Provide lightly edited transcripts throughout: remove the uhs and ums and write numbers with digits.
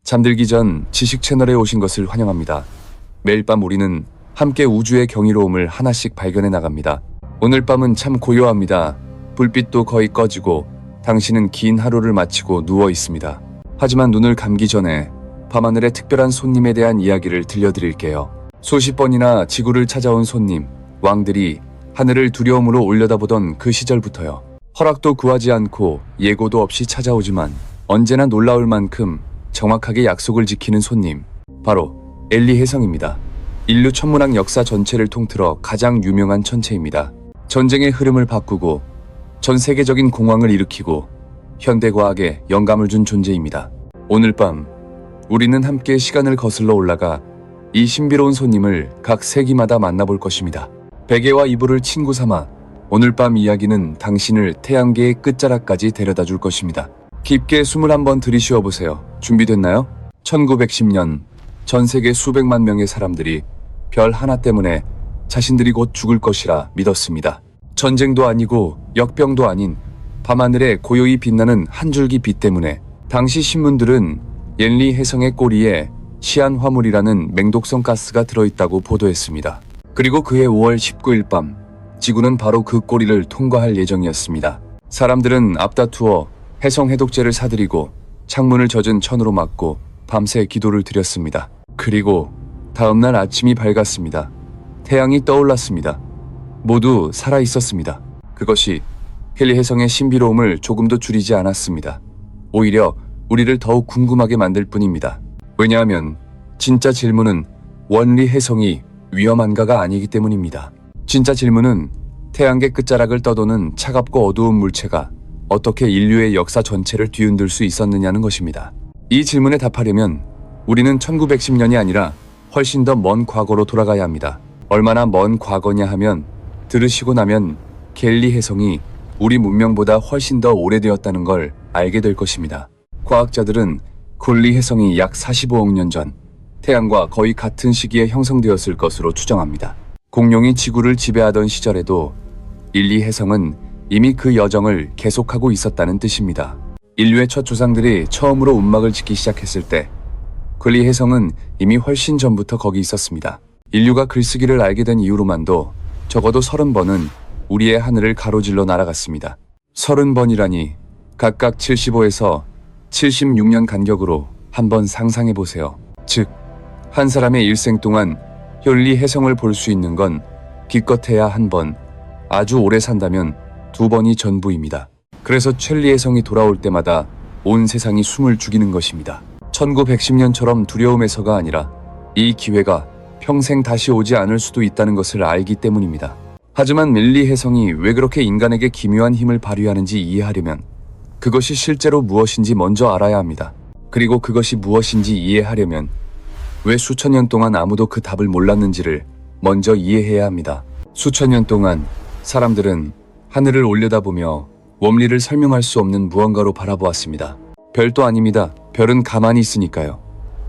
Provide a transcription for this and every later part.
잠들기 전 지식 채널에 오신 것을 환영합니다. 매일 밤 우리는 함께 우주의 경이로움을 하나씩 발견해 나갑니다. 오늘 밤은 참 고요합니다. 불빛도 거의 꺼지고 당신은 긴 하루를 마치고 누워 있습니다. 하지만 눈을 감기 전에 밤하늘의 특별한 손님에 대한 이야기를 들려드릴게요. 수십 번이나 지구를 찾아온 손님, 왕들이 하늘을 두려움으로 올려다보던 그 시절부터요. 허락도 구하지 않고 예고도 없이 찾아오지만 언제나 놀라울 만큼 정확하게 약속을 지키는 손님, 바로 엘리 혜성입니다. 인류 천문학 역사 전체를 통틀어 가장 유명한 천체입니다. 전쟁의 흐름을 바꾸고 전 세계적인 공황을 일으키고 현대과학에 영감을 준 존재입니다. 오늘 밤 우리는 함께 시간을 거슬러 올라가 이 신비로운 손님을 각 세기마다 만나볼 것입니다. 베개와 이불을 친구 삼아 오늘 밤 이야기는 당신을 태양계의 끝자락까지 데려다 줄 것입니다. 깊게 숨을 한번 들이쉬어 보세요. 준비됐나요? 1910년 전 세계 수백만 명의 사람들이 별 하나 때문에 자신들이 곧 죽을 것이라 믿었습니다. 전쟁도 아니고 역병도 아닌 밤하늘에 고요히 빛나는 한 줄기 빛 때문에 당시 신문들은 엘리 혜성의 꼬리에 시안 화물이라는 맹독성 가스가 들어있다고 보도했습니다. 그리고 그해 5월 19일 밤 지구는 바로 그 꼬리를 통과할 예정이었습니다. 사람들은 앞다투어 혜성 해독제를 사들이고 창문을 젖은 천으로 막고 밤새 기도를 드렸습니다. 그리고 다음날 아침이 밝았습니다. 태양이 떠올랐습니다. 모두 살아있었습니다. 그것이 엘리 혜성의 신비로움을 조금도 줄이지 않았습니다. 오히려 우리를 더욱 궁금하게 만들 뿐입니다. 왜냐하면 진짜 질문은 원리 혜성이 위험한가가 아니기 때문입니다. 진짜 질문은 태양계 끝자락을 떠도는 차갑고 어두운 물체가 어떻게 인류의 역사 전체를 뒤흔들 수 있었느냐는 것입니다. 이 질문에 답하려면 우리는 1910년이 아니라 훨씬 더 먼 과거로 돌아가야 합니다. 얼마나 먼 과거냐 하면 들으시고 나면 엘리 혜성이 우리 문명보다 훨씬 더 오래되었다는 걸 알게 될 것입니다. 과학자들은 엘리 혜성이 약 45억 년 전 태양과 거의 같은 시기에 형성되었을 것으로 추정합니다. 공룡이 지구를 지배하던 시절에도 엘리 혜성은 이미 그 여정을 계속하고 있었다는 뜻입니다. 인류의 첫 조상들이 처음으로 운막을 짓기 시작했을 때 엘리 혜성은 이미 훨씬 전부터 거기 있었습니다. 인류가 글쓰기를 알게 된 이후로만도 적어도 30번은 우리의 하늘을 가로질러 날아갔습니다. 30번이라니 각각 75에서 76년 간격으로 한번 상상해보세요. 즉, 한 사람의 일생 동안 엘리 혜성을 볼 수 있는 건 기껏해야 한 번, 아주 오래 산다면 2번이 전부입니다. 그래서 엘리 혜성이 돌아올 때마다 온 세상이 숨을 죽이는 것입니다. 1910년처럼 두려움에서가 아니라 이 기회가 평생 다시 오지 않을 수도 있다는 것을 알기 때문입니다. 하지만 엘리 혜성이 왜 그렇게 인간에게 기묘한 힘을 발휘하는지 이해하려면 그것이 실제로 무엇인지 먼저 알아야 합니다. 그리고 그것이 무엇인지 이해하려면 왜 수천 년 동안 아무도 그 답을 몰랐는지를 먼저 이해해야 합니다. 수천 년 동안 사람들은 하늘을 올려다보며 원리를 설명할 수 없는 무언가로 바라보았습니다. 별도 아닙니다. 별은 가만히 있으니까요.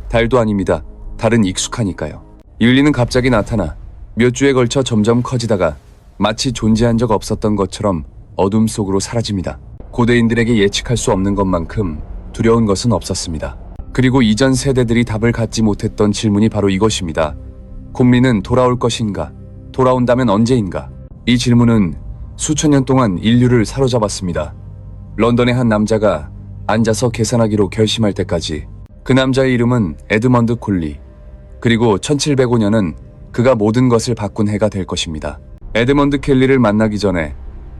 달도 아닙니다. 달은 익숙하니까요. 인류는 갑자기 나타나 몇 주에 걸쳐 점점 커지다가 마치 존재한 적 없었던 것처럼 어둠 속으로 사라집니다. 고대인들에게 예측할 수 없는 것만큼 두려운 것은 없었습니다. 그리고 이전 세대들이 답을 갖지 못했던 질문이 바로 이것입니다. 콤리는 돌아올 것인가? 돌아온다면 언제인가? 이 질문은 수천 년 동안 인류를 사로잡았습니다. 런던의 한 남자가 앉아서 계산하기로 결심할 때까지. 그 남자의 이름은 에드먼드 콜리. 그리고 1705년은 그가 모든 것을 바꾼 해가 될 것입니다. 에드먼드 켈리를 만나기 전에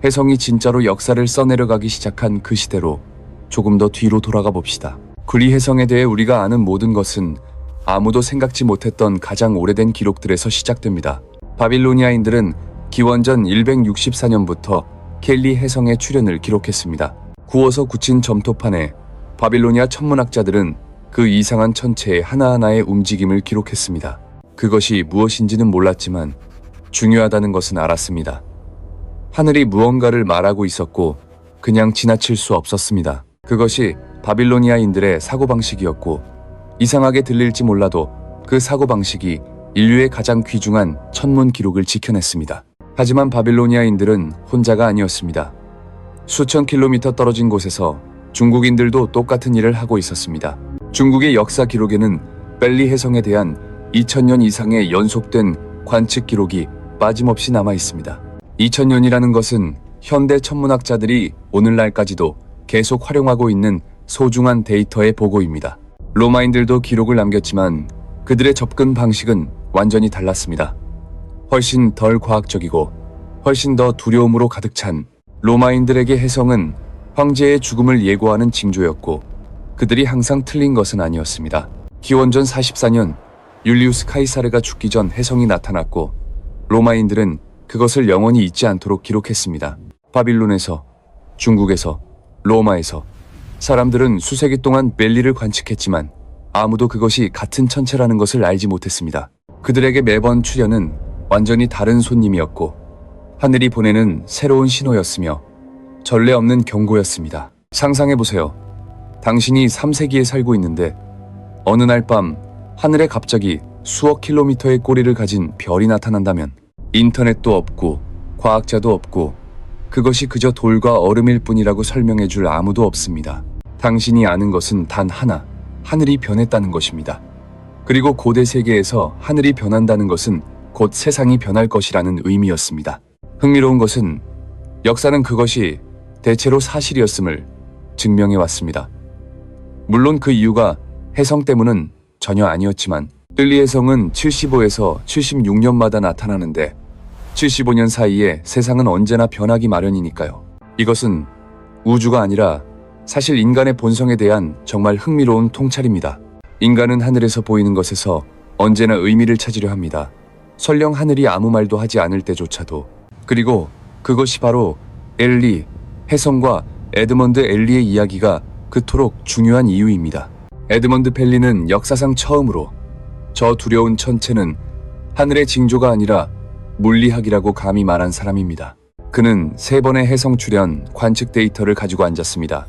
혜성이 진짜로 역사를 써내려가기 시작한 그 시대로 조금 더 뒤로 돌아가 봅시다. 엘리 혜성에 대해 우리가 아는 모든 것은 아무도 생각지 못했던 가장 오래된 기록들에서 시작됩니다. 바빌로니아인들은 기원전 164년부터 엘리 혜성의 출현을 기록했습니다. 구워서 굳힌 점토판에 바빌로니아 천문학자들은 그 이상한 천체의 하나하나의 움직임을 기록했습니다. 그것이 무엇인지는 몰랐지만 중요하다는 것은 알았습니다. 하늘이 무언가를 말하고 있었고 그냥 지나칠 수 없었습니다. 그것이 바빌로니아인들의 사고방식이었고 이상하게 들릴지 몰라도 그 사고방식이 인류의 가장 귀중한 천문 기록을 지켜냈습니다. 하지만 바빌로니아인들은 혼자가 아니었습니다. 수천 킬로미터 떨어진 곳에서 중국인들도 똑같은 일을 하고 있었습니다. 중국의 역사 기록에는 벨리 해성에 대한 2000년 이상의 연속된 관측 기록이 빠짐없이 남아 있습니다. 2000년이라는 것은 현대 천문학자들이 오늘날까지도 계속 활용하고 있는 소중한 데이터의 보고입니다. 로마인들도 기록을 남겼지만 그들의 접근 방식은 완전히 달랐습니다. 훨씬 덜 과학적이고 훨씬 더 두려움으로 가득 찬 로마인들에게 해성은 황제의 죽음을 예고하는 징조였고 그들이 항상 틀린 것은 아니었습니다. 기원전 44년 율리우스 카이사르가 죽기 전 해성이 나타났고 로마인들은 그것을 영원히 잊지 않도록 기록했습니다. 바빌론에서, 중국에서, 로마에서 사람들은 수세기 동안 벨리를 관측했지만 아무도 그것이 같은 천체라는 것을 알지 못했습니다. 그들에게 매번 출현은 완전히 다른 손님이었고 하늘이 보내는 새로운 신호였으며 전례 없는 경고였습니다. 상상해보세요. 당신이 3세기에 살고 있는데 어느 날 밤 하늘에 갑자기 수억 킬로미터의 꼬리를 가진 별이 나타난다면 인터넷도 없고 과학자도 없고 그것이 그저 돌과 얼음일 뿐이라고 설명해줄 아무도 없습니다. 당신이 아는 것은 단 하나, 하늘이 변했다는 것입니다. 그리고 고대 세계에서 하늘이 변한다는 것은 곧 세상이 변할 것이라는 의미였습니다. 흥미로운 것은 역사는 그것이 대체로 사실이었음을 증명해왔습니다. 물론 그 이유가 해성 때문은 전혀 아니었지만 뜰리 해성은 75에서 76년마다 나타나는데 75년 사이에 세상은 언제나 변하기 마련이니까요. 이것은 우주가 아니라 사실 인간의 본성에 대한 정말 흥미로운 통찰입니다. 인간은 하늘에서 보이는 것에서 언제나 의미를 찾으려 합니다. 설령 하늘이 아무 말도 하지 않을 때조차도. 그리고 그것이 바로 엘리, 해성과 에드먼드 엘리의 이야기가 그토록 중요한 이유입니다. 에드먼드 펠리는 역사상 처음으로 저 두려운 천체는 하늘의 징조가 아니라 물리학이라고 감히 말한 사람입니다. 그는 3번의 해성 출현 관측 데이터를 가지고 앉았습니다.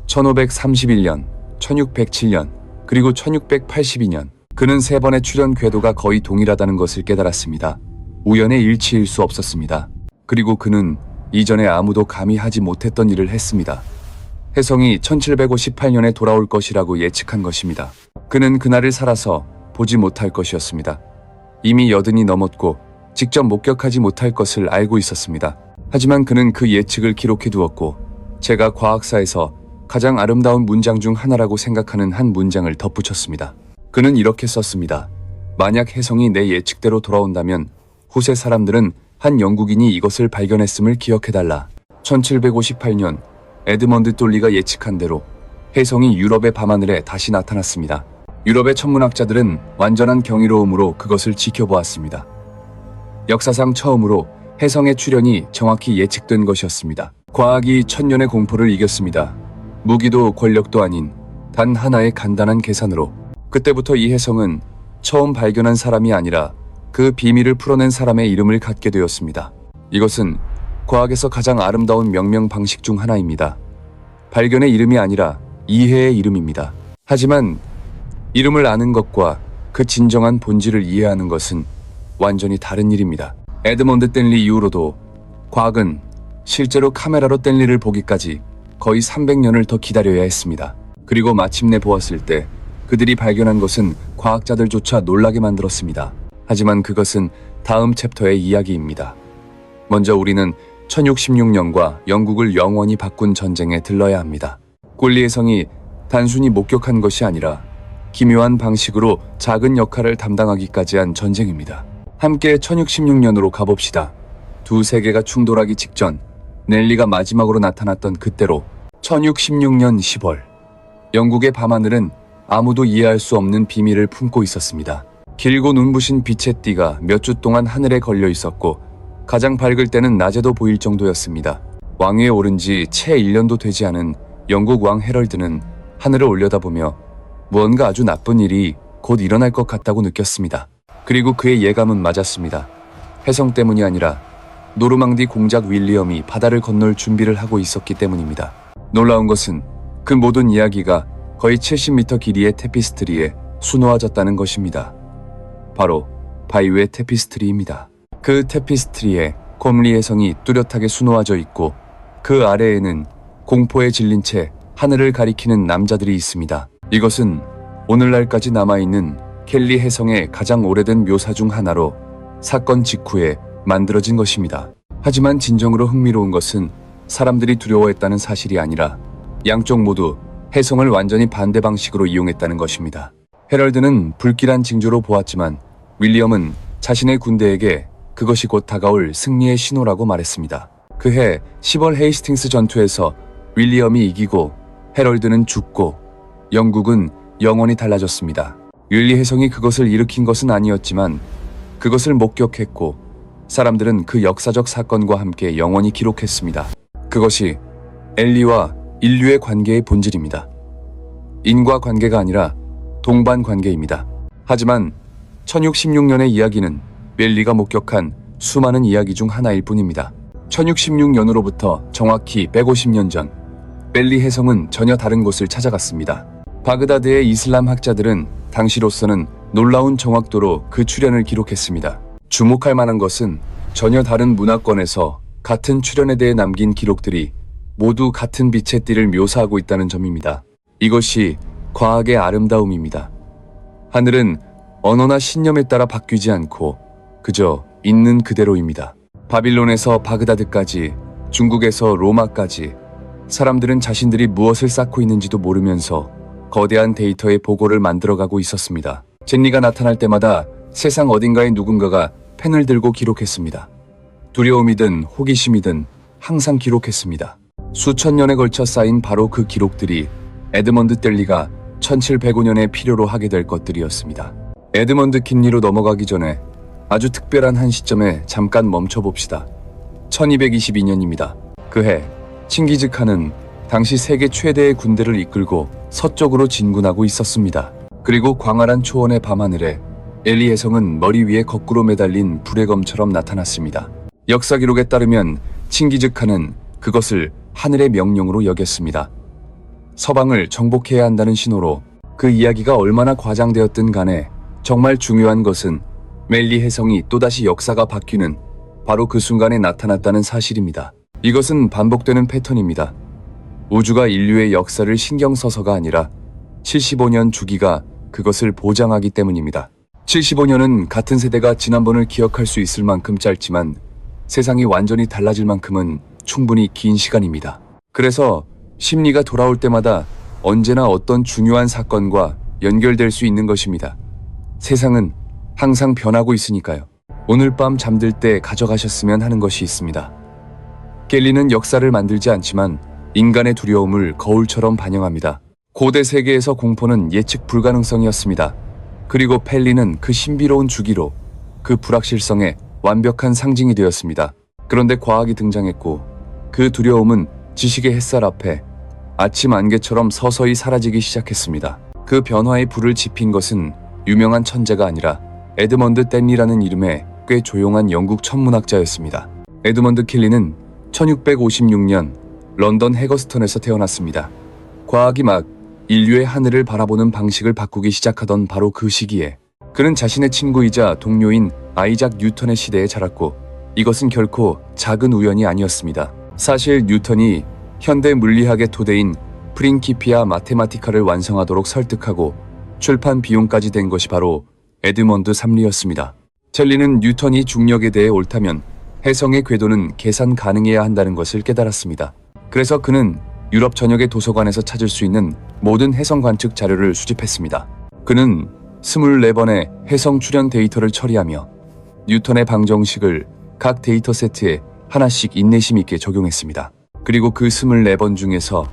1531년, 1607년, 그리고 1682년. 그는 3번의 출현 궤도가 거의 동일하다는 것을 깨달았습니다. 우연의 일치일 수 없었습니다. 그리고 그는 이전에 아무도 감히 하지 못했던 일을 했습니다. 해성이 1758년에 돌아올 것이라고 예측한 것입니다. 그는 그날을 살아서 보지 못할 것이었습니다. 이미 80이 넘었고 직접 목격하지 못할 것을 알고 있었습니다. 하지만 그는 그 예측을 기록해 두었고 제가 과학사에서 가장 아름다운 문장 중 하나라고 생각하는 한 문장을 덧붙였습니다. 그는 이렇게 썼습니다. 만약 해성이 내 예측대로 돌아온다면 후세 사람들은 한 영국인이 이것을 발견했음을 기억해달라. 1758년 에드먼드 돌리가 예측한 대로 해성이 유럽의 밤하늘에 다시 나타났습니다. 유럽의 천문학자들은 완전한 경이로움으로 그것을 지켜보았습니다. 역사상 처음으로 해성의 출현이 정확히 예측된 것이었습니다. 과학이 천년의 공포를 이겼습니다. 무기도 권력도 아닌 단 하나의 간단한 계산으로. 그때부터 이 해성은 처음 발견한 사람이 아니라 그 비밀을 풀어낸 사람의 이름을 갖게 되었습니다. 이것은 과학에서 가장 아름다운 명명 방식 중 하나입니다. 발견의 이름이 아니라 이해의 이름입니다. 하지만 이름을 아는 것과 그 진정한 본질을 이해하는 것은 완전히 다른 일입니다. 에드먼드 땐리 이후로도 과학은 실제로 카메라로 땐리를 보기까지 거의 300년을 더 기다려야 했습니다. 그리고 마침내 보았을 때 그들이 발견한 것은 과학자들조차 놀라게 만들었습니다. 하지만 그것은 다음 챕터의 이야기입니다. 먼저 우리는 1066년과 영국을 영원히 바꾼 전쟁에 들러야 합니다. 꿀리 해성이 단순히 목격한 것이 아니라 기묘한 방식으로 작은 역할을 담당하기까지 한 전쟁입니다. 함께 1066년으로 가봅시다. 두 세계가 충돌하기 직전 넬리가 마지막으로 나타났던 그때로 1066년 10월 영국의 밤하늘은 아무도 이해할 수 없는 비밀을 품고 있었습니다. 길고 눈부신 빛의 띠가 몇 주 동안 하늘에 걸려 있었고 가장 밝을 때는 낮에도 보일 정도였습니다. 왕위에 오른 지 채 1년도 되지 않은 영국 왕 헤럴드는 하늘을 올려다보며 무언가 아주 나쁜 일이 곧 일어날 것 같다고 느꼈습니다. 그리고 그의 예감은 맞았습니다. 해성 때문이 아니라 노르망디 공작 윌리엄이 바다를 건널 준비를 하고 있었기 때문입니다. 놀라운 것은 그 모든 이야기가 거의 70m 길이의 테피스트리에 수놓아졌다는 것입니다. 바로 바이오의 테피스트리입니다. 그 테피스트리에 콤리 해성이 뚜렷하게 수놓아져 있고 그 아래에는 공포에 질린 채 하늘을 가리키는 남자들이 있습니다. 이것은 오늘날까지 남아있는 켈리 해성의 가장 오래된 묘사 중 하나로 사건 직후에 만들어진 것입니다. 하지만 진정으로 흥미로운 것은 사람들이 두려워했다는 사실이 아니라 양쪽 모두 해성을 완전히 반대 방식으로 이용했다는 것입니다. 헤럴드는 불길한 징조로 보았지만 윌리엄은 자신의 군대에게 그것이 곧 다가올 승리의 신호라고 말했습니다. 그해 10월 헤이스팅스 전투에서 윌리엄이 이기고 헤럴드는 죽고 영국은 영원히 달라졌습니다. 윌리 해성이 그것을 일으킨 것은 아니었지만 그것을 목격했고 사람들은 그 역사적 사건과 함께 영원히 기록했습니다. 그것이 엘리와 인류의 관계의 본질입니다. 인과관계가 아니라 동반관계입니다. 하지만 1616년의 이야기는 멜리가 목격한 수많은 이야기 중 하나일 뿐입니다. 1616년으로부터 정확히 150년 전 멜리 해성은 전혀 다른 곳을 찾아갔습니다. 바그다드의 이슬람 학자들은 당시로서는 놀라운 정확도로 그 출현을 기록했습니다. 주목할 만한 것은 전혀 다른 문화권에서 같은 출현에 대해 남긴 기록들이 모두 같은 빛의 띠를 묘사하고 있다는 점입니다. 이것이 과학의 아름다움입니다. 하늘은 언어나 신념에 따라 바뀌지 않고 그저 있는 그대로입니다. 바빌론에서 바그다드까지, 중국에서 로마까지 사람들은 자신들이 무엇을 쌓고 있는지도 모르면서 거대한 데이터의 보고를 만들어가고 있었습니다. 진리가 나타날 때마다 세상 어딘가에 누군가가 펜을 들고 기록했습니다. 두려움이든 호기심이든 항상 기록했습니다. 수천 년에 걸쳐 쌓인 바로 그 기록들이 에드먼드 뗄리가 1705년에 필요로 하게 될 것들이었습니다. 에드먼드 킬리로 넘어가기 전에 아주 특별한 한 시점에 잠깐 멈춰봅시다. 1222년입니다. 그해 칭기즈칸은 당시 세계 최대의 군대를 이끌고 서쪽으로 진군하고 있었습니다. 그리고 광활한 초원의 밤하늘에 엘리 해성은 머리 위에 거꾸로 매달린 불의 검처럼 나타났습니다. 역사 기록에 따르면 칭기즈칸은 그것을 하늘의 명령으로 여겼습니다. 서방을 정복해야 한다는 신호로. 그 이야기가 얼마나 과장되었든 간에 정말 중요한 것은 멜리 해성이 또다시 역사가 바뀌는 바로 그 순간에 나타났다는 사실입니다. 이것은 반복되는 패턴입니다. 우주가 인류의 역사를 신경 써서가 아니라 75년 주기가 그것을 보장하기 때문입니다. 75년은 같은 세대가 지난번을 기억할 수 있을 만큼 짧지만 세상이 완전히 달라질 만큼은 충분히 긴 시간입니다. 그래서 심리가 돌아올 때마다 언제나 어떤 중요한 사건과 연결될 수 있는 것입니다. 세상은 항상 변하고 있으니까요. 오늘 밤 잠들 때 가져가셨으면 하는 것이 있습니다. 켈리는 역사를 만들지 않지만 인간의 두려움을 거울처럼 반영합니다. 고대 세계에서 공포는 예측 불가능성이었습니다. 그리고 펠리는 그 신비로운 주기로 그 불확실성의 완벽한 상징이 되었습니다. 그런데 과학이 등장했고 그 두려움은 지식의 햇살 앞에 아침 안개처럼 서서히 사라지기 시작했습니다. 그 변화의 불을 지핀 것은 유명한 천재가 아니라 에드먼드 뗄리라는 이름의 꽤 조용한 영국 천문학자였습니다. 에드먼드 킬리는 1656년 런던 해거스턴에서 태어났습니다. 과학이 막 인류의 하늘을 바라보는 방식을 바꾸기 시작하던 바로 그 시기에 그는 자신의 친구이자 동료인 아이작 뉴턴의 시대에 자랐고 이것은 결코 작은 우연이 아니었습니다. 사실 뉴턴이 현대 물리학의 토대인 프린키피아 마테마티카를 완성하도록 설득하고 출판 비용까지 된 것이 바로 에드먼드 삼리였습니다. 첼리는 뉴턴이 중력에 대해 옳다면 해성의 궤도는 계산 가능해야 한다는 것을 깨달았습니다. 그래서 그는 유럽 전역의 도서관에서 찾을 수 있는 모든 해성 관측 자료를 수집했습니다. 그는 24번의 해성 출현 데이터를 처리하며 뉴턴의 방정식을 각 데이터 세트에 하나씩 인내심 있게 적용했습니다. 그리고 그 24번 중에서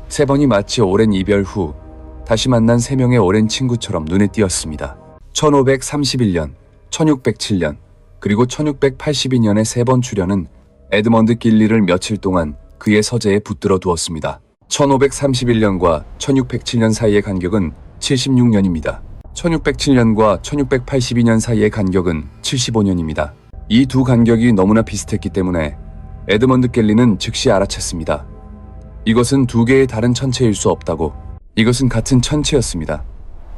3번이 마치 오랜 이별 후 다시 만난 3명의 오랜 친구처럼 눈에 띄었습니다. 1531년, 1607년, 그리고 1682년의 3번 출현은 에드먼드 길리를 며칠 동안 그의 서재에 붙들어 두었습니다. 1531년과 1607년 사이의 간격은 76년입니다. 1607년과 1682년 사이의 간격은 75년입니다. 이 두 간격이 너무나 비슷했기 때문에 에드먼드 켈리는 즉시 알아챘습니다. 이것은 두 개의 다른 천체일 수 없다고. 이것은 같은 천체였습니다.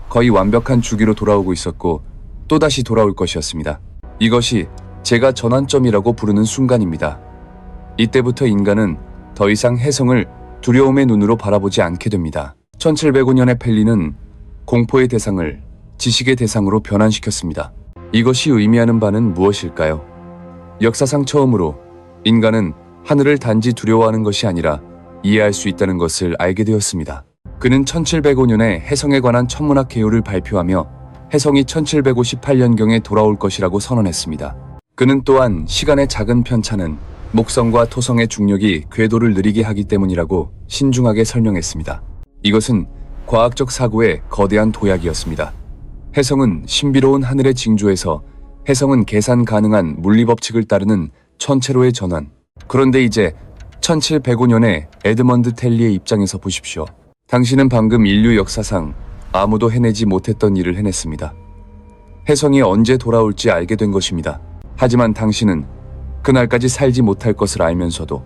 거의 완벽한 주기로 돌아오고 있었고 또다시 돌아올 것이었습니다. 이것이 제가 전환점이라고 부르는 순간입니다. 이때부터 인간은 더 이상 해성을 두려움의 눈으로 바라보지 않게 됩니다. 1705년에 펠리는 공포의 대상을 지식의 대상으로 변환시켰습니다. 이것이 의미하는 바는 무엇일까요? 역사상 처음으로 인간은 하늘을 단지 두려워하는 것이 아니라 이해할 수 있다는 것을 알게 되었습니다. 그는 1705년에 해성에 관한 천문학 개요를 발표하며 해성이 1758년경에 돌아올 것이라고 선언했습니다. 그는 또한 시간의 작은 편차는 목성과 토성의 중력이 궤도를 느리게 하기 때문이라고 신중하게 설명했습니다. 이것은 과학적 사고의 거대한 도약이었습니다. 해성은 신비로운 하늘의 징조에서 해성은 계산 가능한 물리법칙을 따르는 천체로의 전환. 그런데 이제 1705년에 에드먼드 텔리의 입장에서 보십시오. 당신은 방금 인류 역사상 아무도 해내지 못했던 일을 해냈습니다. 해성이 언제 돌아올지 알게 된 것입니다. 하지만 당신은 그날까지 살지 못할 것을 알면서도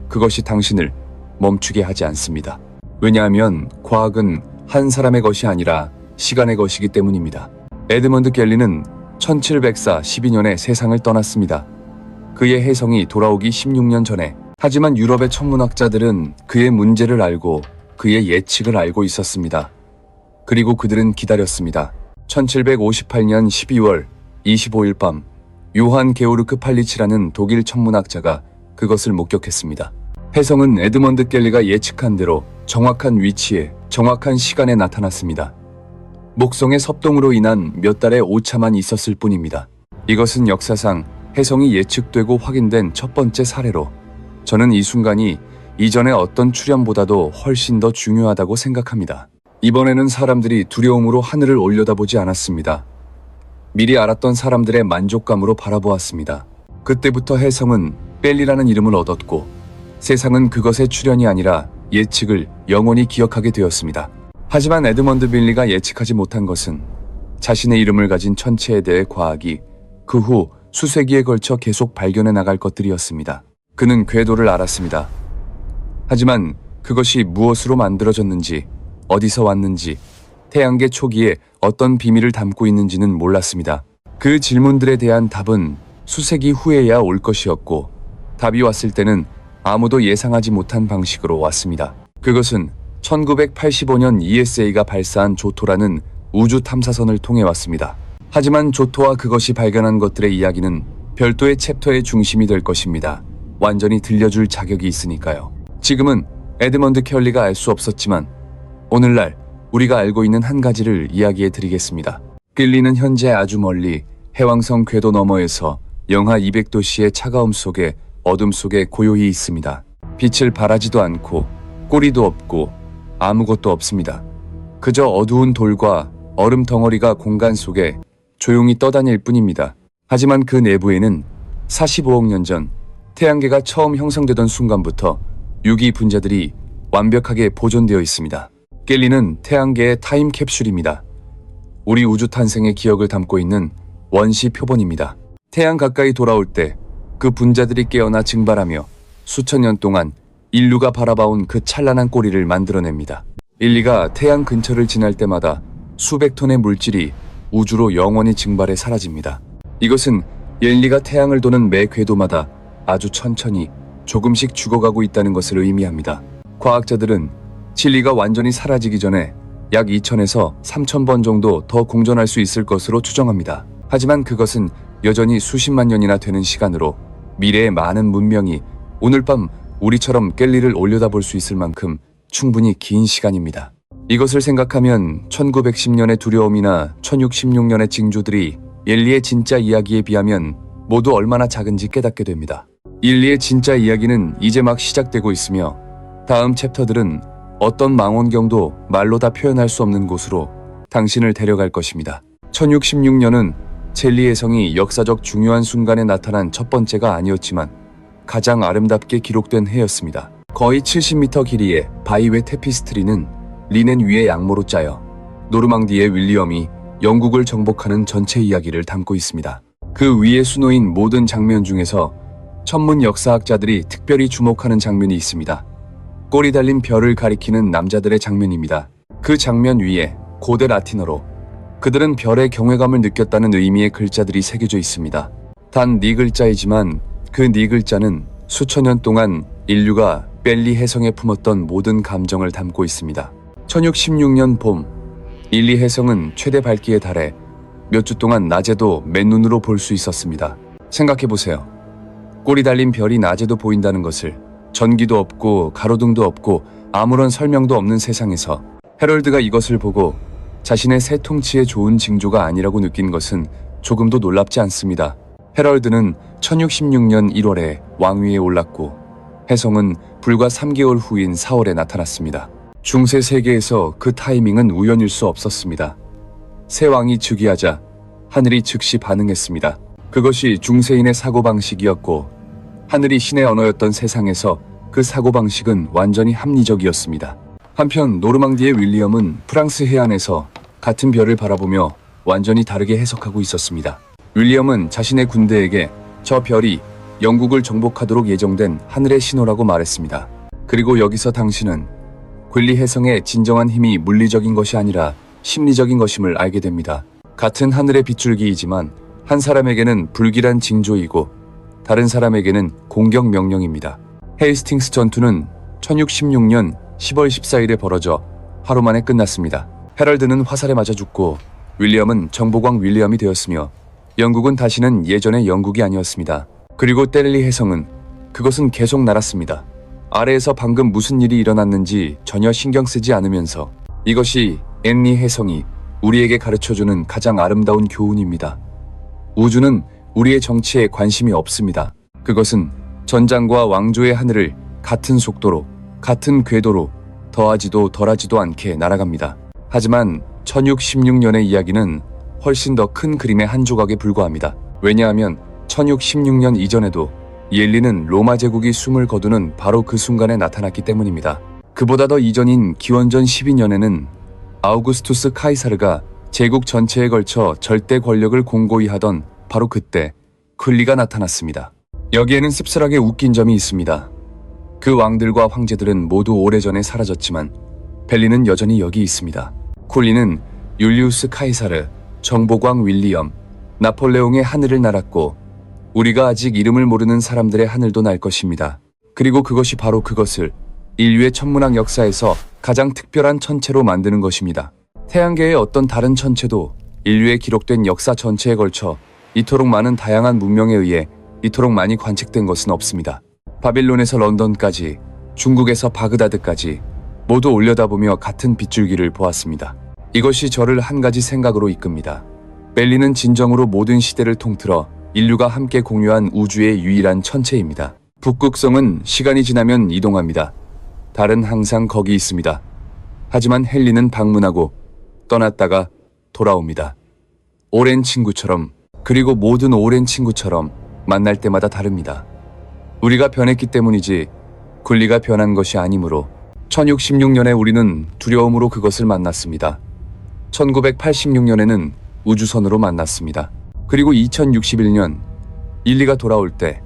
그것이 당신을 멈추게 하지 않습니다. 왜냐하면 과학은 한 사람의 것이 아니라 시간의 것이기 때문입니다. 에드먼드 갤리는 1712년에 세상을 떠났습니다. 그의 해성이 돌아오기 16년 전에. 하지만 유럽의 천문학자들은 그의 문제를 알고 그의 예측을 알고 있었습니다. 그리고 그들은 기다렸습니다. 1758년 12월 25일 밤 요한 게오르크 팔리치라는 독일 천문학자가 그것을 목격했습니다. 해성은 에드먼드 갤리가 예측한 대로 정확한 위치에 정확한 시간에 나타났습니다. 목성의 섭동으로 인한 몇 달의 오차만 있었을 뿐입니다. 이것은 역사상 해성이 예측되고 확인된 첫 번째 사례로 저는 이 순간이 이전의 어떤 출현보다도 훨씬 더 중요하다고 생각합니다. 이번에는 사람들이 두려움으로 하늘을 올려다보지 않았습니다. 미리 알았던 사람들의 만족감으로 바라보았습니다. 그때부터 해성은 벨리라는 이름을 얻었고 세상은 그것의 출현이 아니라 예측을 영원히 기억하게 되었습니다. 하지만 에드먼드 빌리가 예측하지 못한 것은 자신의 이름을 가진 천체에 대해 과학이 그 후 수세기에 걸쳐 계속 발견해 나갈 것들이었습니다. 그는 궤도를 알았습니다. 하지만 그것이 무엇으로 만들어졌는지, 어디서 왔는지, 태양계 초기에 어떤 비밀을 담고 있는지는 몰랐습니다. 그 질문들에 대한 답은 수세기 후에야 올 것이었고 답이 왔을 때는 아무도 예상하지 못한 방식으로 왔습니다. 그것은 1985년 ESA가 발사한 조토라는 우주 탐사선을 통해 왔습니다. 하지만 조토와 그것이 발견한 것들의 이야기는 별도의 챕터의 중심이 될 것입니다. 완전히 들려줄 자격이 있으니까요. 지금은 에드먼드 켈리가 알 수 없었지만 오늘날 우리가 알고 있는 한 가지를 이야기해 드리겠습니다. 켈리는 현재 아주 멀리 해왕성 궤도 너머에서 영하 200도씨의 차가움 속에 어둠 속에 고요히 있습니다. 빛을 발하지도 않고 꼬리도 없고 아무것도 없습니다. 그저 어두운 돌과 얼음 덩어리가 공간 속에 조용히 떠다닐 뿐입니다. 하지만 그 내부에는 45억 년 전 태양계가 처음 형성되던 순간부터 유기 분자들이 완벽하게 보존되어 있습니다. 켈리는 태양계의 타임캡슐입니다. 우리 우주 탄생의 기억을 담고 있는 원시 표본입니다. 태양 가까이 돌아올 때 그 분자들이 깨어나 증발하며 수천 년 동안 인류가 바라봐온 그 찬란한 꼬리를 만들어냅니다. 인리가 태양 근처를 지날 때마다 수백 톤의 물질이 우주로 영원히 증발해 사라집니다. 이것은 인리가 태양을 도는 매 궤도마다 아주 천천히 조금씩 죽어가고 있다는 것을 의미합니다. 과학자들은 진리가 완전히 사라지기 전에 약 2000에서 3000번 정도 더 공전할 수 있을 것으로 추정합니다. 하지만 그것은 여전히 수십만 년이나 되는 시간으로 미래의 많은 문명이 오늘 밤 우리처럼 켈리를 올려다볼 수 있을 만큼 충분히 긴 시간입니다. 이것을 생각하면 1910년의 두려움이나 1616년의 징조들이 인리의 진짜 이야기에 비하면 모두 얼마나 작은지 깨닫게 됩니다. 인리의 진짜 이야기는 이제 막 시작되고 있으며 다음 챕터들은 어떤 망원경도 말로 다 표현할 수 없는 곳으로 당신을 데려갈 것입니다. 1616년은 첼리의 성이 역사적 중요한 순간에 나타난 첫 번째가 아니었지만 가장 아름답게 기록된 해였습니다. 거의 70m 길이의 바위외 테피스트리는 리넨 위에 양모로 짜여 노르망디의 윌리엄이 영국을 정복하는 전체 이야기를 담고 있습니다. 그 위에 수놓인 모든 장면 중에서 천문 역사학자들이 특별히 주목하는 장면이 있습니다. 꼬리 달린 별을 가리키는 남자들의 장면입니다. 그 장면 위에 고대 라틴어로 그들은 별의 경외감을 느꼈다는 의미의 글자들이 새겨져 있습니다. 단 네 글자이지만 그 네 글자는 수천 년 동안 인류가 벨리 해성에 품었던 모든 감정을 담고 있습니다. 1616년 봄, 일리 해성은 최대 밝기에 달해 몇 주 동안 낮에도 맨눈으로 볼 수 있었습니다. 생각해보세요. 꼬리 달린 별이 낮에도 보인다는 것을, 전기도 없고 가로등도 없고 아무런 설명도 없는 세상에서 해럴드가 이것을 보고 자신의 새통치에 좋은 징조가 아니라고 느낀 것은 조금도 놀랍지 않습니다. 해럴드는 1066년 1월에 왕위에 올랐고 해성은 불과 3개월 후인 4월에 나타났습니다. 중세 세계에서 그 타이밍은 우연일 수 없었습니다. 새 왕이 즉위하자 하늘이 즉시 반응했습니다. 그것이 중세인의 사고방식이었고 하늘이 신의 언어였던 세상에서 그 사고방식은 완전히 합리적이었습니다. 한편 노르망디의 윌리엄은 프랑스 해안에서 같은 별을 바라보며 완전히 다르게 해석하고 있었습니다. 윌리엄은 자신의 군대에게 저 별이 영국을 정복하도록 예정된 하늘의 신호라고 말했습니다. 그리고 여기서 당신은 괸리 해성의 진정한 힘이 물리적인 것이 아니라 심리적인 것임을 알게 됩니다. 같은 하늘의 빗줄기이지만 한 사람에게는 불길한 징조이고 다른 사람에게는 공격 명령입니다. 헤이스팅스 전투는 1066년 10월 14일에 벌어져 하루 만에 끝났습니다. 해럴드는 화살에 맞아 죽고 윌리엄은 정보광 윌리엄이 되었으며 영국은 다시는 예전의 영국이 아니었습니다. 그리고 뗄리 해성은 그것은 계속 날았습니다. 아래에서 방금 무슨 일이 일어났는지 전혀 신경 쓰지 않으면서 이것이 앤리 해성이 우리에게 가르쳐주는 가장 아름다운 교훈입니다. 우주는 우리의 정치에 관심이 없습니다. 그것은 전장과 왕조의 하늘을 같은 속도로, 같은 궤도로 더하지도 덜하지도 않게 날아갑니다. 하지만 1616년의 이야기는 훨씬 더 큰 그림의 한 조각에 불과합니다. 왜냐하면 1616년 이전에도 옐리는 로마 제국이 숨을 거두는 바로 그 순간에 나타났기 때문입니다. 그보다 더 이전인 기원전 12년에는 아우구스투스 카이사르가 제국 전체에 걸쳐 절대 권력을 공고히 하던 바로 그때 쿨리가 나타났습니다. 여기에는 씁쓸하게 웃긴 점이 있습니다. 그 왕들과 황제들은 모두 오래전에 사라졌지만 벨리는 여전히 여기 있습니다. 쿨리는 율리우스 카이사르, 정보광 윌리엄, 나폴레옹의 하늘을 날았고 우리가 아직 이름을 모르는 사람들의 하늘도 날 것입니다. 그리고 그것이 바로 그것을 인류의 천문학 역사에서 가장 특별한 천체로 만드는 것입니다. 태양계의 어떤 다른 천체도 인류의 기록된 역사 전체에 걸쳐 이토록 많은 다양한 문명에 의해 이토록 많이 관측된 것은 없습니다. 바빌론에서 런던까지, 중국에서 바그다드까지 모두 올려다보며 같은 빗줄기를 보았습니다. 이것이 저를 한 가지 생각으로 이끕니다. 벨리는 진정으로 모든 시대를 통틀어 인류가 함께 공유한 우주의 유일한 천체입니다. 북극성은 시간이 지나면 이동합니다. 달은 항상 거기 있습니다. 하지만 헨리는 방문하고 떠났다가 돌아옵니다. 오랜 친구처럼, 그리고 모든 오랜 친구처럼 만날 때마다 다릅니다. 우리가 변했기 때문이지 굴리가 변한 것이 아니므로 1616년에 우리는 두려움으로 그것을 만났습니다. 1986년에는 우주선으로 만났습니다. 그리고 2061년 인리가 돌아올 때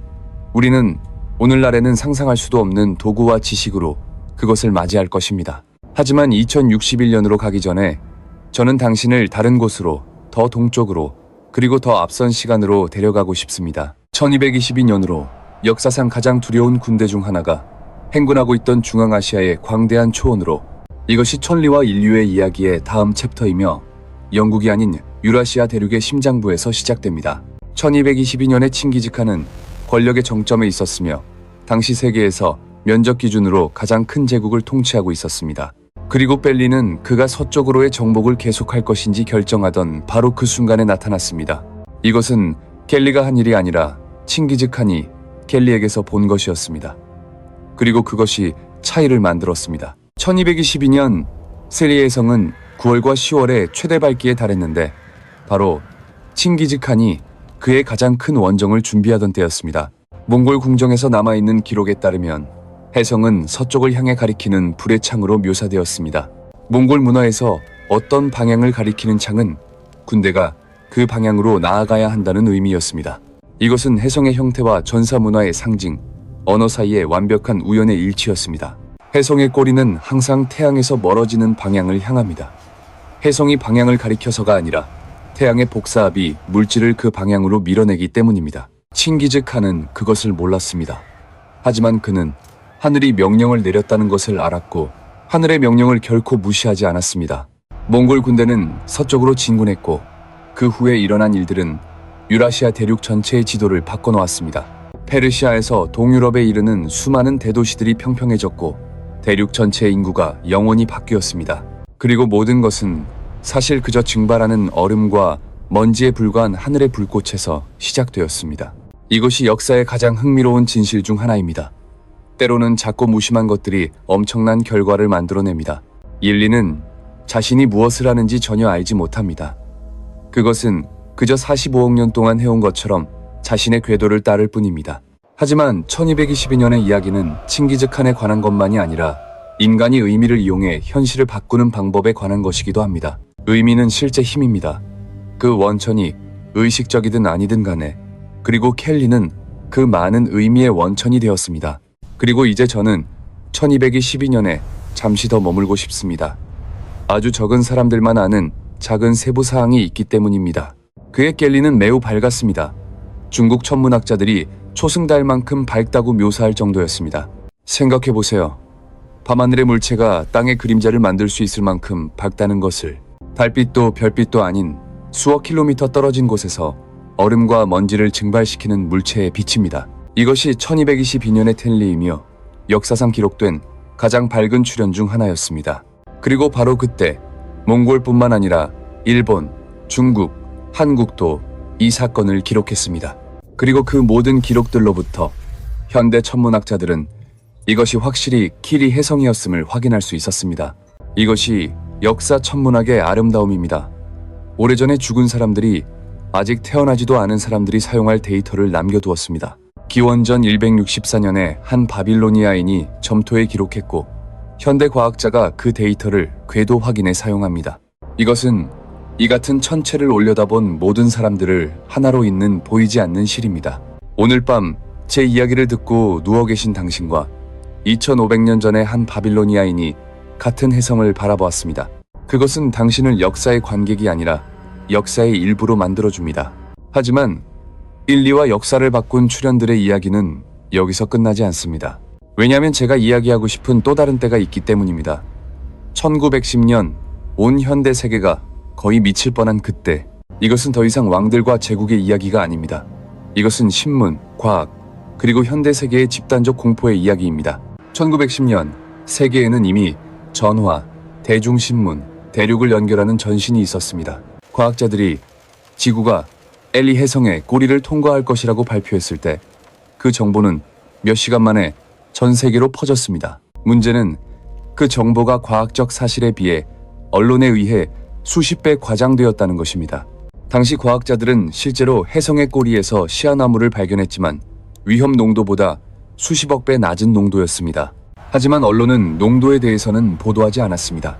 우리는 오늘날에는 상상할 수도 없는 도구와 지식으로 그것을 맞이할 것입니다. 하지만 2061년으로 가기 전에 저는 당신을 다른 곳으로, 더 동쪽으로, 그리고 더 앞선 시간으로 데려가고 싶습니다. 1222년으로 역사상 가장 두려운 군대 중 하나가 행군하고 있던 중앙아시아의 광대한 초원으로, 이것이 천리와 인류의 이야기의 다음 챕터이며 영국이 아닌 유라시아 대륙의 심장부에서 시작됩니다. 1222년에 칭기즈칸은 권력의 정점에 있었으며 당시 세계에서 면적 기준으로 가장 큰 제국을 통치하고 있었습니다. 그리고 벨리는 그가 서쪽으로의 정복을 계속할 것인지 결정하던 바로 그 순간에 나타났습니다. 이것은 켈리가 한 일이 아니라 칭기즈칸이 켈리에게서 본 것이었습니다. 그리고 그것이 차이를 만들었습니다. 1222년 세리의 성은 9월과 10월에 최대 밝기에 달했는데 바로 칭기즈칸이 그의 가장 큰 원정을 준비하던 때였습니다. 몽골 궁정에서 남아있는 기록에 따르면 해성은 서쪽을 향해 가리키는 불의 창으로 묘사되었습니다. 몽골 문화에서 어떤 방향을 가리키는 창은 군대가 그 방향으로 나아가야 한다는 의미였습니다. 이것은 해성의 형태와 전사 문화의 상징, 언어 사이의 완벽한 우연의 일치였습니다. 해성의 꼬리는 항상 태양에서 멀어지는 방향을 향합니다. 해성이 방향을 가리켜서가 아니라 태양의 복사압이 물질을 그 방향으로 밀어내기 때문입니다. 칭기즈칸은 그것을 몰랐습니다. 하지만 그는 하늘이 명령을 내렸다는 것을 알았고 하늘의 명령을 결코 무시하지 않았습니다. 몽골 군대는 서쪽으로 진군했고 그 후에 일어난 일들은 유라시아 대륙 전체의 지도를 바꿔놓았습니다. 페르시아에서 동유럽에 이르는 수많은 대도시들이 평평해졌고 대륙 전체의 인구가 영원히 바뀌었습니다. 그리고 모든 것은 사실 그저 증발하는 얼음과 먼지에 불과한 하늘의 불꽃에서 시작되었습니다. 이것이 역사의 가장 흥미로운 진실 중 하나입니다. 때로는 작고 무심한 것들이 엄청난 결과를 만들어냅니다. 인류는 자신이 무엇을 하는지 전혀 알지 못합니다. 그것은 그저 45억 년 동안 해온 것처럼 자신의 궤도를 따를 뿐입니다. 하지만 1222년의 이야기는 칭기즈칸에 관한 것만이 아니라 인간이 의미를 이용해 현실을 바꾸는 방법에 관한 것이기도 합니다. 의미는 실제 힘입니다. 그 원천이 의식적이든 아니든 간에, 그리고 켈리는 그 많은 의미의 원천이 되었습니다. 그리고 이제 저는 1212년에 잠시 더 머물고 싶습니다. 아주 적은 사람들만 아는 작은 세부 사항이 있기 때문입니다. 그의 켈리는 매우 밝았습니다. 중국 천문학자들이 초승달만큼 밝다고 묘사할 정도였습니다. 생각해보세요. 밤하늘의 물체가 땅의 그림자를 만들 수 있을 만큼 밝다는 것을. 달빛도 별빛도 아닌 수억 킬로미터 떨어진 곳에서 얼음과 먼지를 증발시키는 물체의 빛입니다. 이것이 1222년의 텔리이며 역사상 기록된 가장 밝은 출현 중 하나였습니다. 그리고 바로 그때 몽골뿐만 아니라 일본, 중국, 한국도 이 사건을 기록했습니다. 그리고 그 모든 기록들로부터 현대 천문학자들은 이것이 확실히 키리 해성이었음을 확인할 수 있었습니다. 이것이 역사 천문학의 아름다움입니다. 오래전에 죽은 사람들이 아직 태어나지도 않은 사람들이 사용할 데이터를 남겨두었습니다. 기원전 164년에 한 바빌로니아인이 점토에 기록했고 현대 과학자가 그 데이터를 궤도 확인에 사용합니다. 이것은 이 같은 천체를 올려다본 모든 사람들을 하나로 잇는 보이지 않는 실입니다. 오늘 밤 제 이야기를 듣고 누워 계신 당신과 2500년 전에 한 바빌로니아인이 같은 해성을 바라보았습니다. 그것은 당신을 역사의 관객이 아니라 역사의 일부로 만들어줍니다. 하지만 인류와 역사를 바꾼 출현들의 이야기는 여기서 끝나지 않습니다. 왜냐하면 제가 이야기하고 싶은 또 다른 때가 있기 때문입니다. 1910년 온 현대 세계가 거의 미칠 뻔한 그때, 이것은 더 이상 왕들과 제국의 이야기가 아닙니다. 이것은 신문, 과학, 그리고 현대 세계의 집단적 공포의 이야기입니다. 1910년 세계에는 이미 전화, 대중신문, 대륙을 연결하는 전신이 있었습니다. 과학자들이 지구가 엘리 해성의 꼬리를 통과할 것이라고 발표했을 때 그 정보는 몇 시간 만에 전 세계로 퍼졌습니다. 문제는 그 정보가 과학적 사실에 비해 언론에 의해 수십 배 과장되었다는 것입니다. 당시 과학자들은 실제로 해성의 꼬리에서 시아나무를 발견했지만 위험 농도보다 수십억 배 낮은 농도였습니다. 하지만 언론은 농도에 대해서는 보도하지 않았습니다.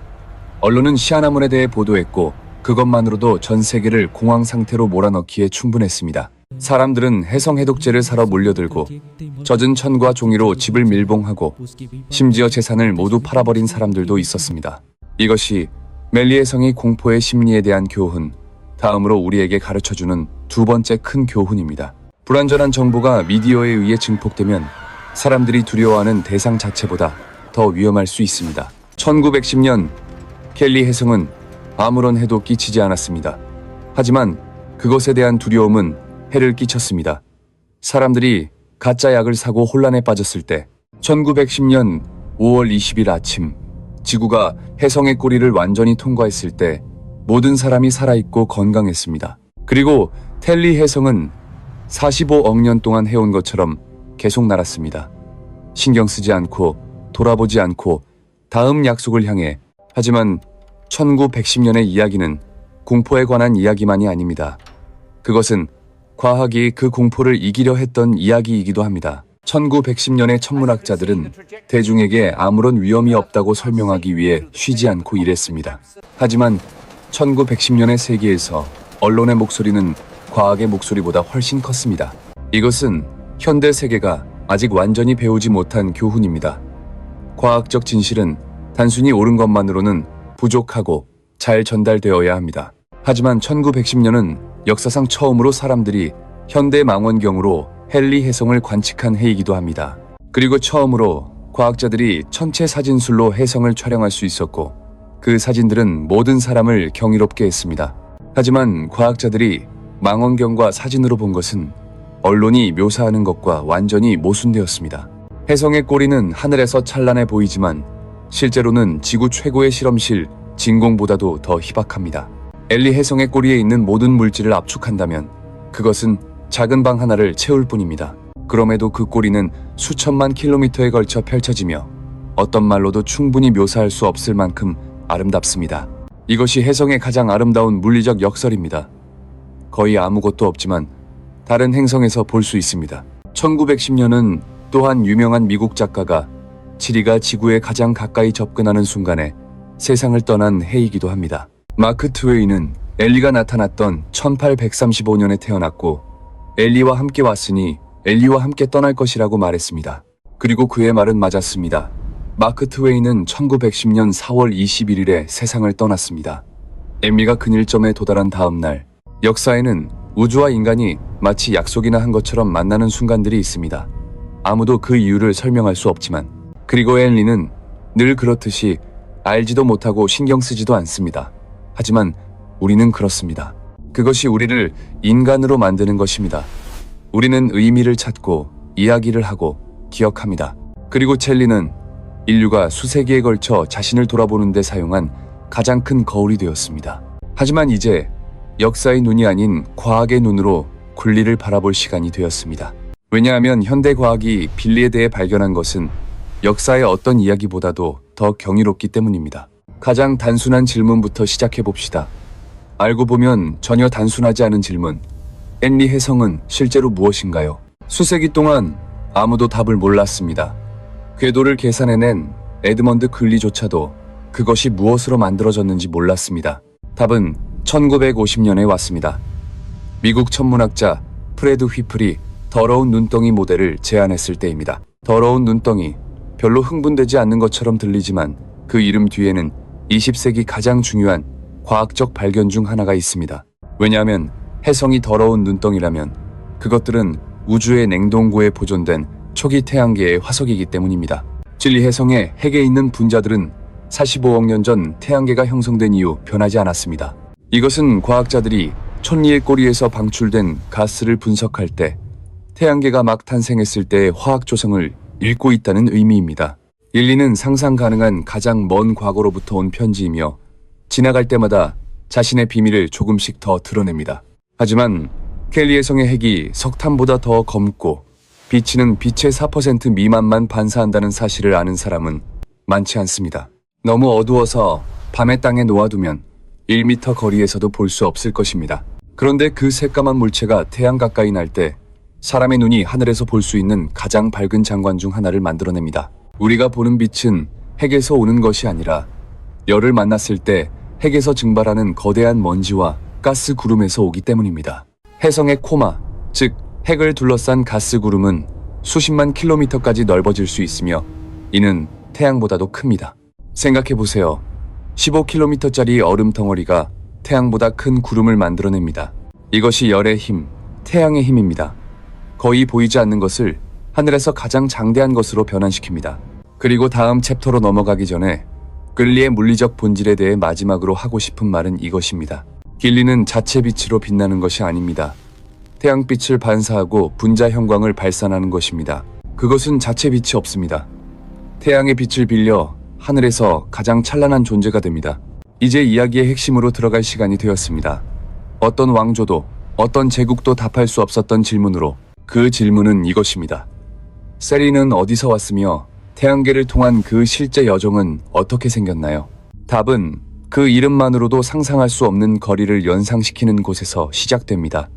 언론은 시아나문에 대해 보도했고 그것만으로도 전 세계를 공황 상태로 몰아넣기에 충분했습니다. 사람들은 해성 해독제를 사러 몰려들고 젖은 천과 종이로 집을 밀봉하고 심지어 재산을 모두 팔아버린 사람들도 있었습니다. 이것이 멜리해성의 공포의 심리에 대한 교훈, 다음으로 우리에게 가르쳐주는 두 번째 큰 교훈입니다. 불완전한 정보가 미디어에 의해 증폭되면 사람들이 두려워하는 대상 자체보다 더 위험할 수 있습니다. 1910년 켈리 해성은 아무런 해도 끼치지 않았습니다. 하지만 그것에 대한 두려움은 해를 끼쳤습니다. 사람들이 가짜 약을 사고 혼란에 빠졌을 때 1910년 5월 20일 아침 지구가 해성의 꼬리를 완전히 통과했을 때 모든 사람이 살아있고 건강했습니다. 그리고 텔리 해성은 45억 년 동안 해온 것처럼 계속 날았습니다. 신경 쓰지 않고 돌아보지 않고 다음 약속을 향해. 하지만 1910년의 이야기는 공포에 관한 이야기만이 아닙니다. 그것은 과학이 그 공포를 이기려 했던 이야기이기도 합니다. 1910년의 천문학자들은 대중에게 아무런 위험이 없다고 설명하기 위해 쉬지 않고 일했습니다. 하지만 1910년의 세계에서 언론의 목소리는 과학의 목소리보다 훨씬 컸습니다. 이것은 현대 세계가 아직 완전히 배우지 못한 교훈입니다. 과학적 진실은 단순히 옳은 것만으로는 부족하고 잘 전달되어야 합니다. 하지만 1910년은 역사상 처음으로 사람들이 현대 망원경으로 헨리 해성을 관측한 해이기도 합니다. 그리고 처음으로 과학자들이 천체 사진술로 해성을 촬영할 수 있었고 그 사진들은 모든 사람을 경이롭게 했습니다. 하지만 과학자들이 망원경과 사진으로 본 것은 언론이 묘사하는 것과 완전히 모순되었습니다. 혜성의 꼬리는 하늘에서 찬란해 보이지만 실제로는 지구 최고의 실험실 진공보다도 더 희박합니다. 엘리 혜성의 꼬리에 있는 모든 물질을 압축한다면 그것은 작은 방 하나를 채울 뿐입니다. 그럼에도 그 꼬리는 수천만 킬로미터에 걸쳐 펼쳐지며 어떤 말로도 충분히 묘사할 수 없을 만큼 아름답습니다. 이것이 혜성의 가장 아름다운 물리적 역설입니다. 거의 아무것도 없지만 다른 행성에서 볼 수 있습니다. 1910년은 또한 유명한 미국 작가가 지리가 지구에 가장 가까이 접근하는 순간에 세상을 떠난 해이기도 합니다. 마크 트웨이는 엘리가 나타났던 1835년에 태어났고 엘리와 함께 왔으니 엘리와 함께 떠날 것이라고 말했습니다. 그리고 그의 말은 맞았습니다. 마크 트웨이는 1910년 4월 21일에 세상을 떠났습니다. 엘리가 근일점에 도달한 다음 날, 역사에는 우주와 인간이 마치 약속이나 한 것처럼 만나는 순간들이 있습니다. 아무도 그 이유를 설명할 수 없지만, 그리고 엘리는 늘 그렇듯이 알지도 못하고 신경 쓰지도 않습니다. 하지만 우리는 그렇습니다. 그것이 우리를 인간으로 만드는 것입니다. 우리는 의미를 찾고 이야기를 하고 기억합니다. 그리고 첼리는 인류가 수세기에 걸쳐 자신을 돌아보는 데 사용한 가장 큰 거울이 되었습니다. 하지만 이제 역사의 눈이 아닌 과학의 눈으로 권리를 바라볼 시간이 되었습니다. 왜냐하면 현대 과학이 빌리에 대해 발견한 것은 역사의 어떤 이야기보다도 더 경이롭기 때문입니다. 가장 단순한 질문부터 시작해 봅시다. 알고 보면 전혀 단순하지 않은 질문. 엘리 혜성은 실제로 무엇인가요? 수세기 동안 아무도 답을 몰랐습니다. 궤도를 계산해낸 에드먼드 글리조차도 그것이 무엇으로 만들어졌는지 몰랐습니다. 답은 1950년에 왔습니다. 미국 천문학자 프레드 휘플이 더러운 눈덩이 모델을 제안했을 때입니다. 더러운 눈덩이, 별로 흥분되지 않는 것처럼 들리지만 그 이름 뒤에는 20세기 가장 중요한 과학적 발견 중 하나가 있습니다. 왜냐하면 혜성이 더러운 눈덩이라면 그것들은 우주의 냉동고에 보존된 초기 태양계의 화석이기 때문입니다. 진리 혜성의 핵에 있는 분자들은 45억 년 전 태양계가 형성된 이후 변하지 않았습니다. 이것은 과학자들이 촌리의 꼬리에서 방출된 가스를 분석할 때 태양계가 막 탄생했을 때의 화학 조성을 읽고 있다는 의미입니다. 인리는 상상 가능한 가장 먼 과거로부터 온 편지이며 지나갈 때마다 자신의 비밀을 조금씩 더 드러냅니다. 하지만 켈리 혜성의 핵이 석탄보다 더 검고 비치는 빛의 4% 미만만 반사한다는 사실을 아는 사람은 많지 않습니다. 너무 어두워서 밤의 땅에 놓아두면 1m 거리에서도 볼 수 없을 것입니다. 그런데 그 새까만 물체가 태양 가까이 날 때 사람의 눈이 하늘에서 볼 수 있는 가장 밝은 장관 중 하나를 만들어냅니다. 우리가 보는 빛은 핵에서 오는 것이 아니라 열을 만났을 때 핵에서 증발하는 거대한 먼지와 가스 구름에서 오기 때문입니다. 혜성의 코마, 즉 핵을 둘러싼 가스 구름은 수십만 킬로미터까지 넓어질 수 있으며 이는 태양보다도 큽니다. 생각해보세요. 15km짜리 얼음 덩어리가 태양보다 큰 구름을 만들어냅니다. 이것이 열의 힘, 태양의 힘입니다. 거의 보이지 않는 것을 하늘에서 가장 장대한 것으로 변환시킵니다. 그리고 다음 챕터로 넘어가기 전에 끌리의 물리적 본질에 대해 마지막으로 하고 싶은 말은 이것입니다. 길리는 자체 빛으로 빛나는 것이 아닙니다. 태양빛을 반사하고 분자 형광을 발산하는 것입니다. 그것은 자체 빛이 없습니다. 태양의 빛을 빌려 하늘에서 가장 찬란한 존재가 됩니다. 이제 이야기의 핵심으로 들어갈 시간이 되었습니다. 어떤 왕조도 어떤 제국도 답할 수 없었던 질문으로, 그 질문은 이것입니다. 세리는 어디서 왔으며 태양계를 통한 그 실제 여정은 어떻게 생겼나요? 답은 그 이름만으로도 상상할 수 없는 거리를 연상시키는 곳에서 시작됩니다.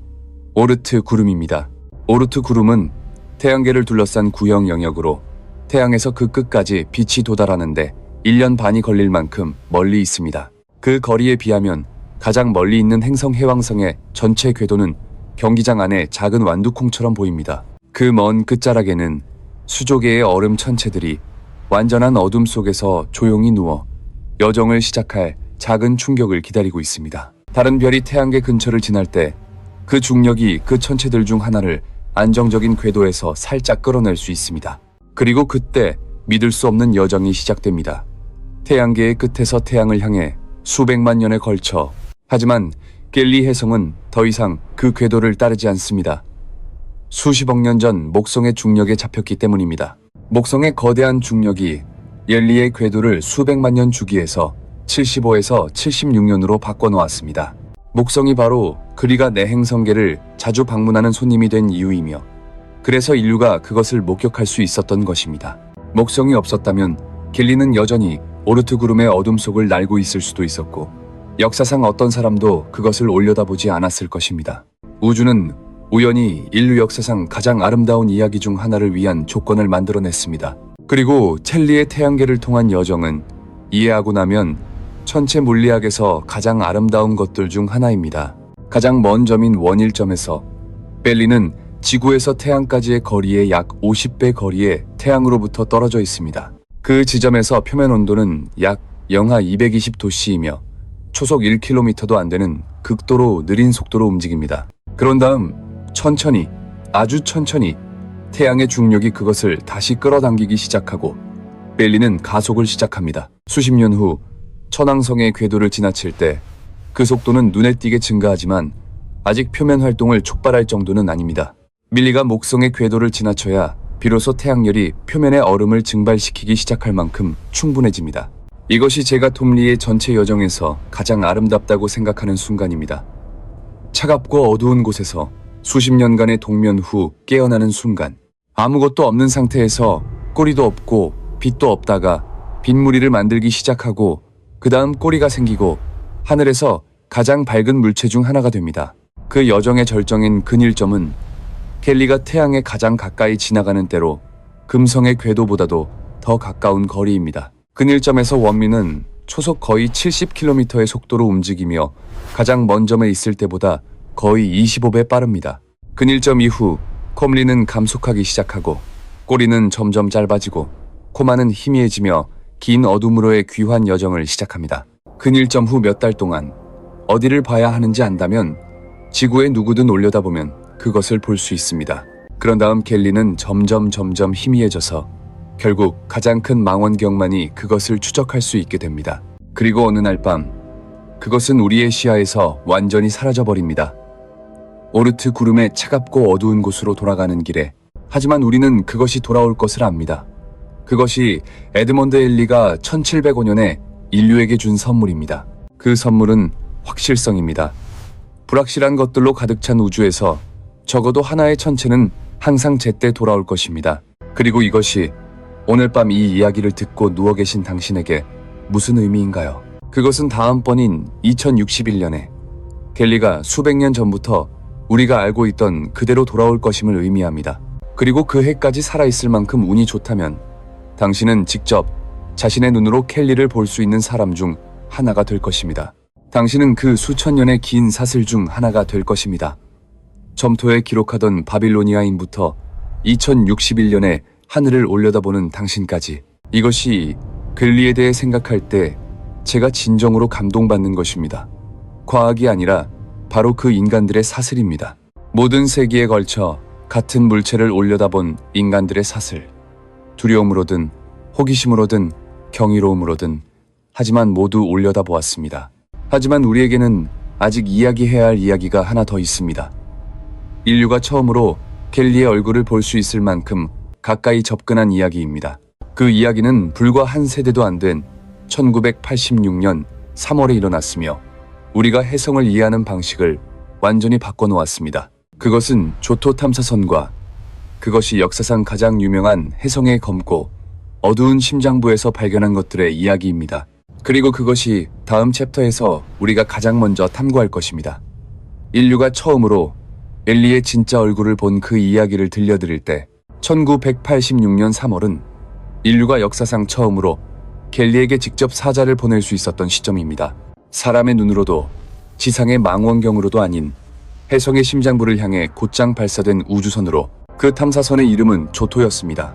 오르트 구름입니다. 오르트 구름은 태양계를 둘러싼 구형 영역으로 태양에서 그 끝까지 빛이 도달하는데 1년 반이 걸릴 만큼 멀리 있습니다. 그 거리에 비하면 가장 멀리 있는 행성 해왕성의 전체 궤도는 경기장 안의 작은 완두콩처럼 보입니다. 그 먼 끝자락에는 수조개의 얼음 천체들이 완전한 어둠 속에서 조용히 누워 여정을 시작할 작은 충격을 기다리고 있습니다. 다른 별이 태양계 근처를 지날 때 그 중력이 그 천체들 중 하나를 안정적인 궤도에서 살짝 끌어낼 수 있습니다. 그리고 그때 믿을 수 없는 여정이 시작됩니다. 태양계의 끝에서 태양을 향해 수백만 년에 걸쳐. 하지만 갤리 혜성은 더 이상 그 궤도를 따르지 않습니다. 수십억 년 전 목성의 중력에 잡혔기 때문입니다. 목성의 거대한 중력이 옌리의 궤도를 수백만 년 주기에서 75에서 76년으로 바꿔놓았습니다. 목성이 바로 그리가 내행성계를 자주 방문하는 손님이 된 이유이며, 그래서 인류가 그것을 목격할 수 있었던 것입니다. 목성이 없었다면 갤리는 여전히 오르트 구름의 어둠 속을 날고 있을 수도 있었고, 역사상 어떤 사람도 그것을 올려다보지 않았을 것입니다. 우주는 우연히 인류 역사상 가장 아름다운 이야기 중 하나를 위한 조건을 만들어냈습니다. 그리고 첼리의 태양계를 통한 여정은 이해하고 나면 천체 물리학에서 가장 아름다운 것들 중 하나입니다. 가장 먼 점인 원일점에서 벨리는 지구에서 태양까지의 거리의 약 50배 거리에 태양으로부터 떨어져 있습니다. 그 지점에서 표면 온도는 약 영하 220도씨이며 초속 1km도 안 되는 극도로 느린 속도로 움직입니다. 그런 다음 천천히, 아주 천천히 태양의 중력이 그것을 다시 끌어당기기 시작하고 벨리는 가속을 시작합니다. 수십 년 후 천왕성의 궤도를 지나칠 때 그 속도는 눈에 띄게 증가하지만 아직 표면 활동을 촉발할 정도는 아닙니다. 밀리가 목성의 궤도를 지나쳐야 비로소 태양열이 표면의 얼음을 증발시키기 시작할 만큼 충분해집니다. 이것이 제가 톰리의 전체 여정에서 가장 아름답다고 생각하는 순간입니다. 차갑고 어두운 곳에서 수십 년간의 동면 후 깨어나는 순간, 아무것도 없는 상태에서 꼬리도 없고 빛도 없다가 빗무리를 만들기 시작하고 그 다음 꼬리가 생기고 하늘에서 가장 밝은 물체 중 하나가 됩니다. 그 여정의 절정인 근일점은 켈리가 태양에 가장 가까이 지나가는 때로 금성의 궤도보다도 더 가까운 거리입니다. 근일점에서 원민은 초속 거의 70km의 속도로 움직이며 가장 먼 점에 있을 때보다 거의 25배 빠릅니다. 근일점 이후 콤리는 감속하기 시작하고 꼬리는 점점 짧아지고 코마는 희미해지며 긴 어둠으로의 귀환 여정을 시작합니다. 근일점 후 몇 달 동안 어디를 봐야 하는지 안다면 지구에 누구든 올려다보면 그것을 볼 수 있습니다. 그런 다음 켈리는 점점 희미해져서 결국 가장 큰 망원경만이 그것을 추적할 수 있게 됩니다. 그리고 어느 날 밤 그것은 우리의 시야에서 완전히 사라져버립니다. 오르트 구름의 차갑고 어두운 곳으로 돌아가는 길에. 하지만 우리는 그것이 돌아올 것을 압니다. 그것이 에드먼드 헨리가 1705년에 인류에게 준 선물입니다. 그 선물은 확실성입니다. 불확실한 것들로 가득 찬 우주에서 적어도 하나의 천체는 항상 제때 돌아올 것입니다. 그리고 이것이 오늘 밤 이 이야기를 듣고 누워 계신 당신에게 무슨 의미인가요? 그것은 다음번인 2061년에 켈리가 수백 년 전부터 우리가 알고 있던 그대로 돌아올 것임을 의미합니다. 그리고 그 해까지 살아있을 만큼 운이 좋다면 당신은 직접 자신의 눈으로 켈리를 볼 수 있는 사람 중 하나가 될 것입니다. 당신은 그 수천 년의 긴 사슬 중 하나가 될 것입니다. 점토에 기록하던 바빌로니아인부터 2061년에 하늘을 올려다보는 당신까지. 이것이 켈리에 대해 생각할 때 제가 진정으로 감동받는 것입니다. 과학이 아니라 바로 그 인간들의 사슬입니다. 모든 세기에 걸쳐 같은 물체를 올려다본 인간들의 사슬. 두려움으로든 호기심으로든 경이로움으로든 하지만 모두 올려다보았습니다. 하지만 우리에게는 아직 이야기해야 할 이야기가 하나 더 있습니다. 인류가 처음으로 켈리의 얼굴을 볼 수 있을 만큼 가까이 접근한 이야기입니다. 그 이야기는 불과 한 세대도 안 된 1986년 3월에 일어났으며 우리가 혜성을 이해하는 방식을 완전히 바꿔놓았습니다. 그것은 조토 탐사선과 그것이 역사상 가장 유명한 혜성의 검고 어두운 심장부에서 발견한 것들의 이야기입니다. 그리고 그것이 다음 챕터에서 우리가 가장 먼저 탐구할 것입니다. 인류가 처음으로 엘리의 진짜 얼굴을 본 그 이야기를 들려드릴 때 1986년 3월은 인류가 역사상 처음으로 켈리에게 직접 사자를 보낼 수 있었던 시점입니다. 사람의 눈으로도 지상의 망원경으로도 아닌 혜성의 심장부를 향해 곧장 발사된 우주선으로. 그 탐사선의 이름은 조토였습니다.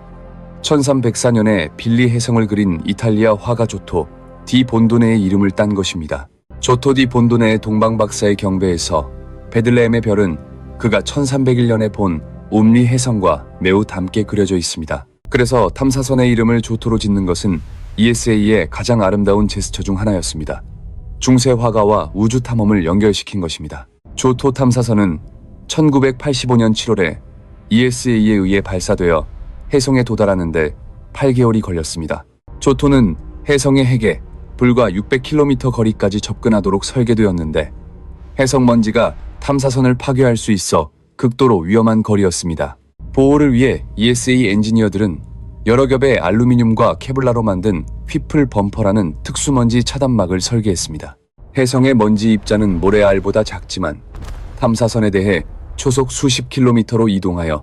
1304년에 빌리 혜성을 그린 이탈리아 화가 조토 디 본도네의 이름을 딴 것입니다. 조토 디 본도네의 동방박사의 경배에서 베들레헴의 별은 그가 1301년에 본 옴리 혜성과 매우 닮게 그려져 있습니다. 그래서 탐사선의 이름을 조토로 짓는 것은 ESA의 가장 아름다운 제스처 중 하나였습니다. 중세 화가와 우주 탐험을 연결시킨 것입니다. 조토 탐사선은 1985년 7월에 ESA에 의해 발사되어 해성에 도달하는데 8개월이 걸렸습니다. 조토는 해성의 핵에 불과 600km 거리까지 접근하도록 설계되었는데 해성 먼지가 탐사선을 파괴할 수 있어 극도로 위험한 거리였습니다. 보호를 위해 ESA 엔지니어들은 여러 겹의 알루미늄과 케블라로 만든 휘플 범퍼라는 특수먼지 차단막을 설계했습니다. 해성의 먼지 입자는 모래알보다 작지만 탐사선에 대해 초속 수십 킬로미터로 이동하여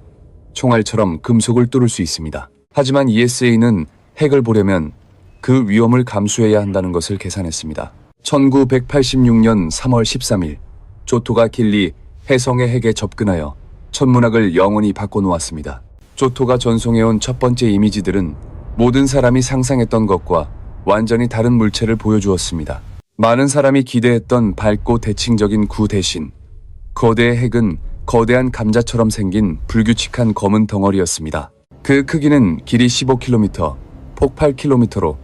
총알처럼 금속을 뚫을 수 있습니다. 하지만 ESA는 핵을 보려면 그 위험을 감수해야 한다는 것을 계산했습니다. 1986년 3월 13일 조토가 길리 해성의 핵에 접근하여 천문학을 영원히 바꿔놓았습니다. 조토가 전송해온 첫 번째 이미지들은 모든 사람이 상상했던 것과 완전히 다른 물체를 보여주었습니다. 많은 사람이 기대했던 밝고 대칭적인 구 대신 거대의 핵은 거대한 감자처럼 생긴 불규칙한 검은 덩어리였습니다. 그 크기는 길이 15km, 폭 8km로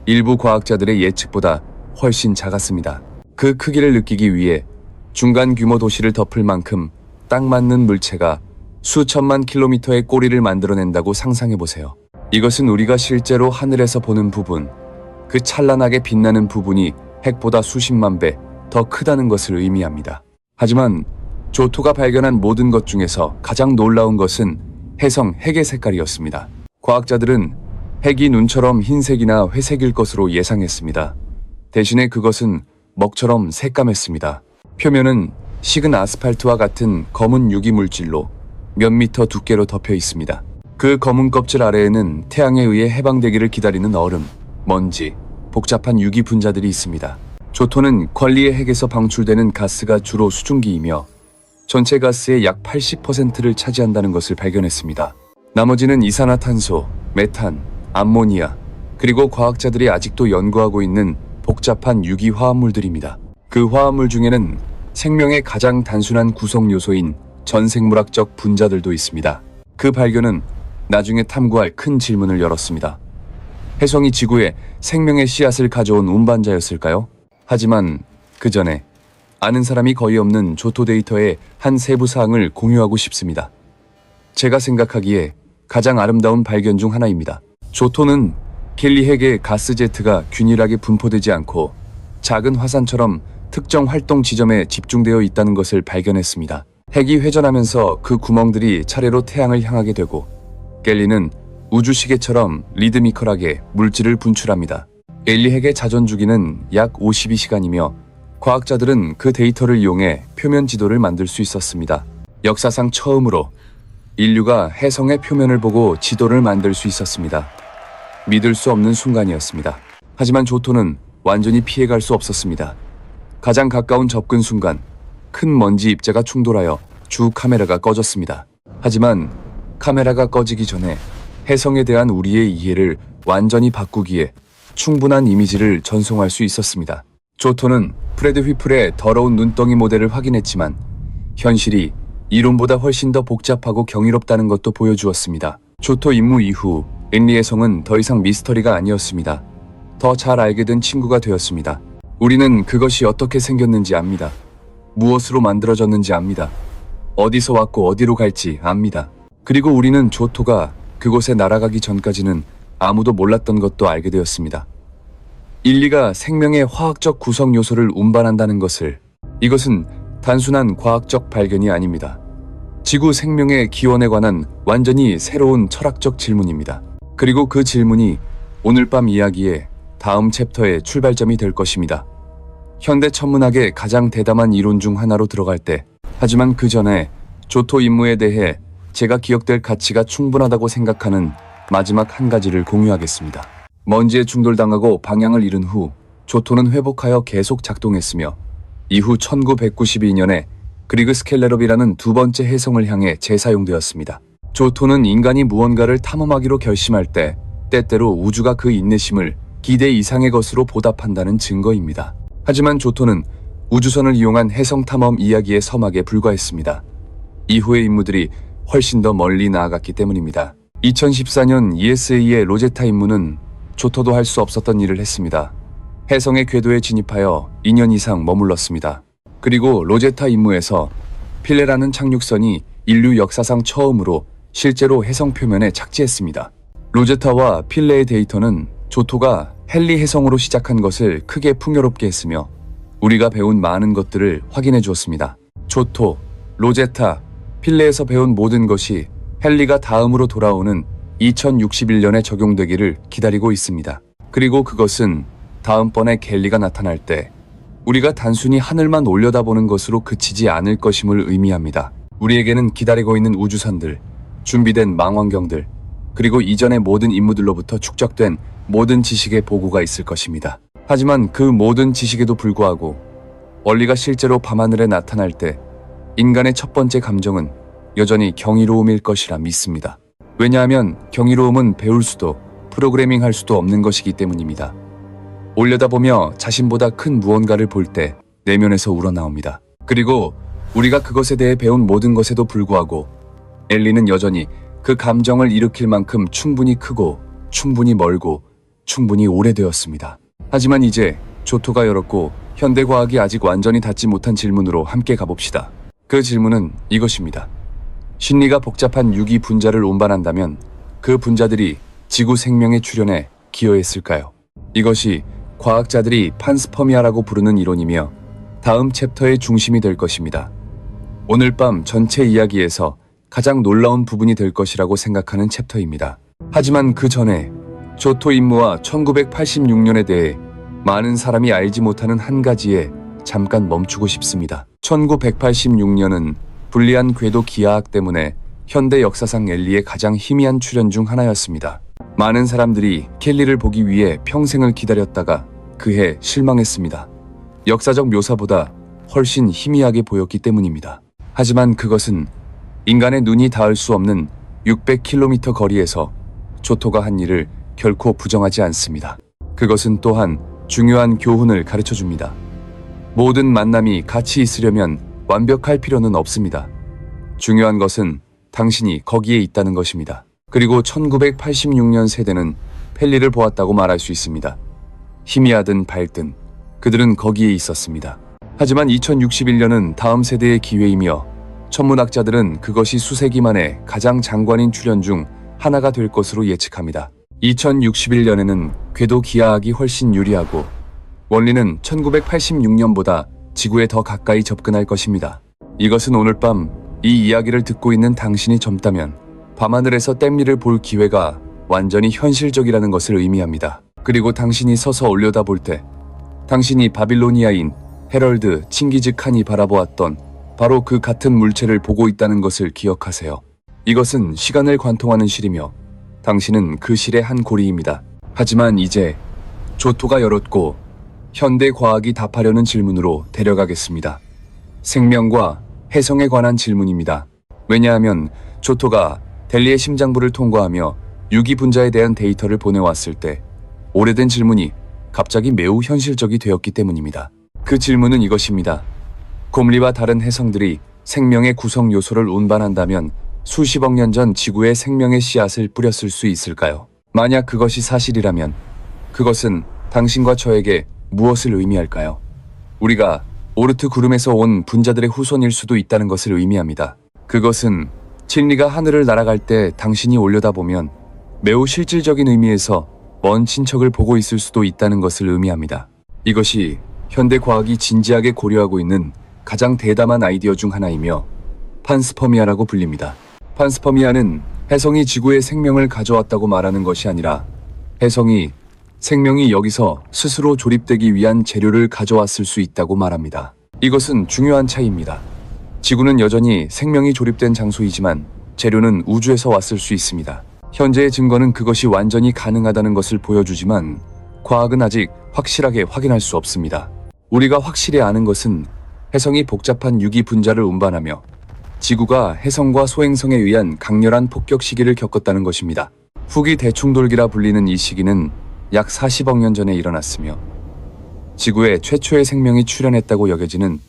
일부 과학자들의 예측보다 훨씬 작았습니다. 그 크기를 느끼기 위해 중간 규모 도시를 덮을 만큼 딱 맞는 물체가 수천만 킬로미터의 꼬리를 만들어낸다고 상상해보세요. 이것은 우리가 실제로 하늘에서 보는 부분, 그 찬란하게 빛나는 부분이 핵보다 수십만 배 더 크다는 것을 의미합니다. 하지만 조토가 발견한 모든 것 중에서 가장 놀라운 것은 해성 핵의 색깔이었습니다. 과학자들은 핵이 눈처럼 흰색이나 회색일 것으로 예상했습니다. 대신에 그것은 먹처럼 새까맸습니다. 표면은 식은 아스팔트와 같은 검은 유기 물질로 몇 미터 두께로 덮여 있습니다. 그 검은 껍질 아래에는 태양에 의해 해방되기를 기다리는 얼음, 먼지, 복잡한 유기 분자들이 있습니다. 조토는 퀄리의 핵에서 방출되는 가스가 주로 수증기이며 전체 가스의 약 80%를 차지한다는 것을 발견했습니다. 나머지는 이산화탄소, 메탄, 암모니아, 그리고 과학자들이 아직도 연구하고 있는 복잡한 유기 화합물들입니다. 그 화합물 중에는 생명의 가장 단순한 구성 요소인 전생물학적 분자들도 있습니다. 그 발견은 나중에 탐구할 큰 질문을 열었습니다. 해성이 지구에 생명의 씨앗을 가져온 운반자였을까요? 하지만 그 전에 아는 사람이 거의 없는 조토 데이터의 한 세부 사항을 공유하고 싶습니다. 제가 생각하기에 가장 아름다운 발견 중 하나입니다. 조토는 켈리 핵의 가스 제트가 균일하게 분포되지 않고 작은 화산처럼 특정 활동 지점에 집중되어 있다는 것을 발견했습니다. 핵이 회전하면서 그 구멍들이 차례로 태양을 향하게 되고 켈리는 우주시계처럼 리드미컬하게 물질을 분출합니다. 켈리 핵의 자전 주기는 약 52시간이며 과학자들은 그 데이터를 이용해 표면 지도를 만들 수 있었습니다. 역사상 처음으로 인류가 해성의 표면을 보고 지도를 만들 수 있었습니다. 믿을 수 없는 순간이었습니다. 하지만 조토는 완전히 피해갈 수 없었습니다. 가장 가까운 접근 순간 큰 먼지 입자가 충돌하여 주 카메라가 꺼졌습니다. 하지만 카메라가 꺼지기 전에 해성에 대한 우리의 이해를 완전히 바꾸기에 충분한 이미지를 전송할 수 있었습니다. 조토는 프레드 휘플의 더러운 눈덩이 모델을 확인했지만 현실이 이론보다 훨씬 더 복잡하고 경이롭다는 것도 보여주었습니다. 조토 임무 이후 앤리의 성은 더 이상 미스터리가 아니었습니다. 더 잘 알게 된 친구가 되었습니다. 우리는 그것이 어떻게 생겼는지 압니다. 무엇으로 만들어졌는지 압니다. 어디서 왔고 어디로 갈지 압니다. 그리고 우리는 조토가 그곳에 날아가기 전까지는 아무도 몰랐던 것도 알게 되었습니다. 인리가 생명의 화학적 구성 요소를 운반한다는 것을, 이것은 단순한 과학적 발견이 아닙니다. 지구 생명의 기원에 관한 완전히 새로운 철학적 질문입니다. 그리고 그 질문이 오늘 밤 이야기의 다음 챕터의 출발점이 될 것입니다. 현대 천문학의 가장 대담한 이론 중 하나로 들어갈 때, 하지만 그 전에 조토 임무에 대해 제가 기억될 가치가 충분하다고 생각하는 마지막 한 가지를 공유하겠습니다. 먼지에 충돌당하고 방향을 잃은 후 조토는 회복하여 계속 작동했으며 이후 1992년에 그리그 스켈레롭이라는 두 번째 해성을 향해 재사용되었습니다. 조토는 인간이 무언가를 탐험하기로 결심할 때 때때로 우주가 그 인내심을 기대 이상의 것으로 보답한다는 증거입니다. 하지만 조토는 우주선을 이용한 해성 탐험 이야기의 서막에 불과했습니다. 이후의 임무들이 훨씬 더 멀리 나아갔기 때문입니다. 2014년 ESA의 로제타 임무는 조토도 할 수 없었던 일을 했습니다. 해성의 궤도에 진입하여 2년 이상 머물렀습니다. 그리고 로제타 임무에서 필레라는 착륙선이 인류 역사상 처음으로 실제로 해성 표면에 착지했습니다. 로제타와 필레의 데이터는 조토가 헨리 해성으로 시작한 것을 크게 풍요롭게 했으며 우리가 배운 많은 것들을 확인해 주었습니다. 조토, 로제타, 필레에서 배운 모든 것이 헨리가 다음으로 돌아오는 2061년에 적용되기를 기다리고 있습니다. 그리고 그것은 다음번에 갤리가 나타날 때 우리가 단순히 하늘만 올려다보는 것으로 그치지 않을 것임을 의미합니다. 우리에게는 기다리고 있는 우주선들, 준비된 망원경들, 그리고 이전의 모든 임무들로부터 축적된 모든 지식의 보고가 있을 것입니다. 하지만 그 모든 지식에도 불구하고 원리가 실제로 밤하늘에 나타날 때 인간의 첫 번째 감정은 여전히 경이로움일 것이라 믿습니다. 왜냐하면 경이로움은 배울 수도 프로그래밍 할 수도 없는 것이기 때문입니다. 올려다보며 자신보다 큰 무언가를 볼 때 내면에서 우러나옵니다. 그리고 우리가 그것에 대해 배운 모든 것에도 불구하고 엘리는 여전히 그 감정을 일으킬 만큼 충분히 크고 충분히 멀고 충분히 오래되었습니다. 하지만 이제 조토가 열었고 현대과학이 아직 완전히 닿지 못한 질문으로 함께 가봅시다. 그 질문은 이것입니다. 심리가 복잡한 유기 분자를 운반한다면 그 분자들이 지구 생명의 출현에 기여했을까요? 이것이 과학자들이 판스퍼미아라고 부르는 이론이며 다음 챕터의 중심이 될 것입니다. 오늘 밤 전체 이야기에서 가장 놀라운 부분이 될 것이라고 생각하는 챕터입니다. 하지만 그 전에 조토 임무와 1986년에 대해 많은 사람이 알지 못하는 한 가지에 잠깐 멈추고 싶습니다. 1986년은 불리한 궤도 기하학 때문에 현대 역사상 엘리의 가장 희미한 출현 중 하나였습니다. 많은 사람들이 켈리를 보기 위해 평생을 기다렸다가 그해 실망했습니다. 역사적 묘사보다 훨씬 희미하게 보였기 때문입니다. 하지만 그것은 인간의 눈이 닿을 수 없는 600km 거리에서 조토가 한 일을 결코 부정하지 않습니다. 그것은 또한 중요한 교훈을 가르쳐 줍니다. 모든 만남이 같이 있으려면 완벽할 필요는 없습니다. 중요한 것은 당신이 거기에 있다는 것입니다. 그리고 1986년 세대는 펠리를 보았다고 말할 수 있습니다. 희미하든 밝든 그들은 거기에 있었습니다. 하지만 2061년은 다음 세대의 기회이며 천문학자들은 그것이 수세기 만에 가장 장관인 출현 중 하나가 될 것으로 예측합니다. 2061년에는 궤도 기하학이 훨씬 유리하고 원리는 1986년보다 지구에 더 가까이 접근할 것입니다. 이것은 오늘 밤 이 이야기를 듣고 있는 당신이 젊다면 밤하늘에서 댐리를 볼 기회가 완전히 현실적이라는 것을 의미합니다. 그리고 당신이 서서 올려다볼 때 당신이 바빌로니아인 헤럴드 칭기즈 칸이 바라보았던 바로 그 같은 물체를 보고 있다는 것을 기억하세요. 이것은 시간을 관통하는 실이며 당신은 그 실의 한 고리입니다. 하지만 이제 조토가 열었고 현대 과학이 답하려는 질문으로 데려가겠습니다. 생명과 해성에 관한 질문입니다. 왜냐하면 조토가 델리의 심장부를 통과하며 유기 분자에 대한 데이터를 보내왔을 때 오래된 질문이 갑자기 매우 현실적이 되었기 때문입니다. 그 질문은 이것입니다. 곰리와 다른 해성들이 생명의 구성 요소를 운반한다면 수십억 년 전 지구에 생명의 씨앗을 뿌렸을 수 있을까요? 만약 그것이 사실이라면 그것은 당신과 저에게 무엇을 의미할까요? 우리가 오르트 구름에서 온 분자들의 후손일 수도 있다는 것을 의미합니다. 그것은 진리가 하늘을 날아갈 때 당신이 올려다보면 매우 실질적인 의미에서 먼 친척을 보고 있을 수도 있다는 것을 의미합니다. 이것이 현대 과학이 진지하게 고려하고 있는 가장 대담한 아이디어 중 하나이며 판스퍼미아라고 불립니다. 판스퍼미아는 해성이 지구에 생명을 가져왔다고 말하는 것이 아니라 해성이 생명이 여기서 스스로 조립되기 위한 재료를 가져왔을 수 있다고 말합니다. 이것은 중요한 차이입니다. 지구는 여전히 생명이 조립된 장소이지만 재료는 우주에서 왔을 수 있습니다. 현재의 증거는 그것이 완전히 가능하다는 것을 보여주지만 과학은 아직 확실하게 확인할 수 없습니다. 우리가 확실히 아는 것은 해성이 복잡한 유기 분자를 운반하며 지구가 해성과 소행성에 의한 강렬한 폭격 시기를 겪었다는 것입니다. 후기 대충돌기라 불리는 이 시기는 약 40억 년 전에 일어났으며 지구에 최초의 생명이 출현했다고 여겨지는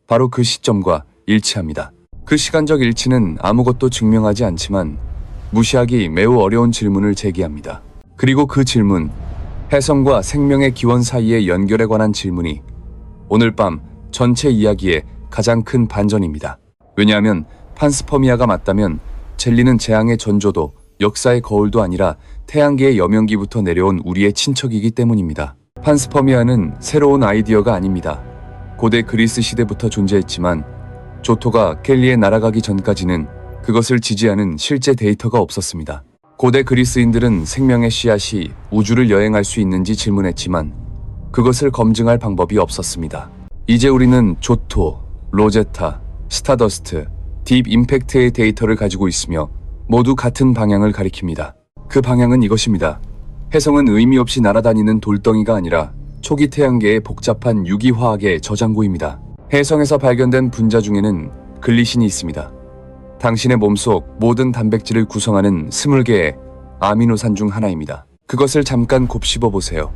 바로 그 시점과 일치합니다. 그 시간적 일치는 아무것도 증명하지 않지만 무시하기 매우 어려운 질문을 제기합니다. 그리고 그 질문, 해성과 생명의 기원 사이의 연결에 관한 질문이 오늘 밤 전체 이야기의 가장 큰 반전입니다. 왜냐하면 판스퍼미아가 맞다면 젤리는 재앙의 전조도 역사의 거울도 아니라 태양계의 여명기부터 내려온 우리의 친척이기 때문입니다. 판스퍼미아는 새로운 아이디어가 아닙니다. 고대 그리스 시대부터 존재했지만 조토가 켈리에 날아가기 전까지는 그것을 지지하는 실제 데이터가 없었습니다. 고대 그리스인들은 생명의 씨앗이 우주를 여행할 수 있는지 질문했지만 그것을 검증할 방법이 없었습니다. 이제 우리는 조토, 로제타, 스타더스트, 딥 임팩트의 데이터를 가지고 있으며 모두 같은 방향을 가리킵니다. 그 방향은 이것입니다. 해성은 의미 없이 날아다니는 돌덩이가 아니라 초기 태양계의 복잡한 유기화학의 저장고입니다. 해성에서 발견된 분자 중에는 글리신이 있습니다. 당신의 몸속 모든 단백질을 구성하는 20개의 아미노산 중 하나입니다. 그것을 잠깐 곱씹어 보세요.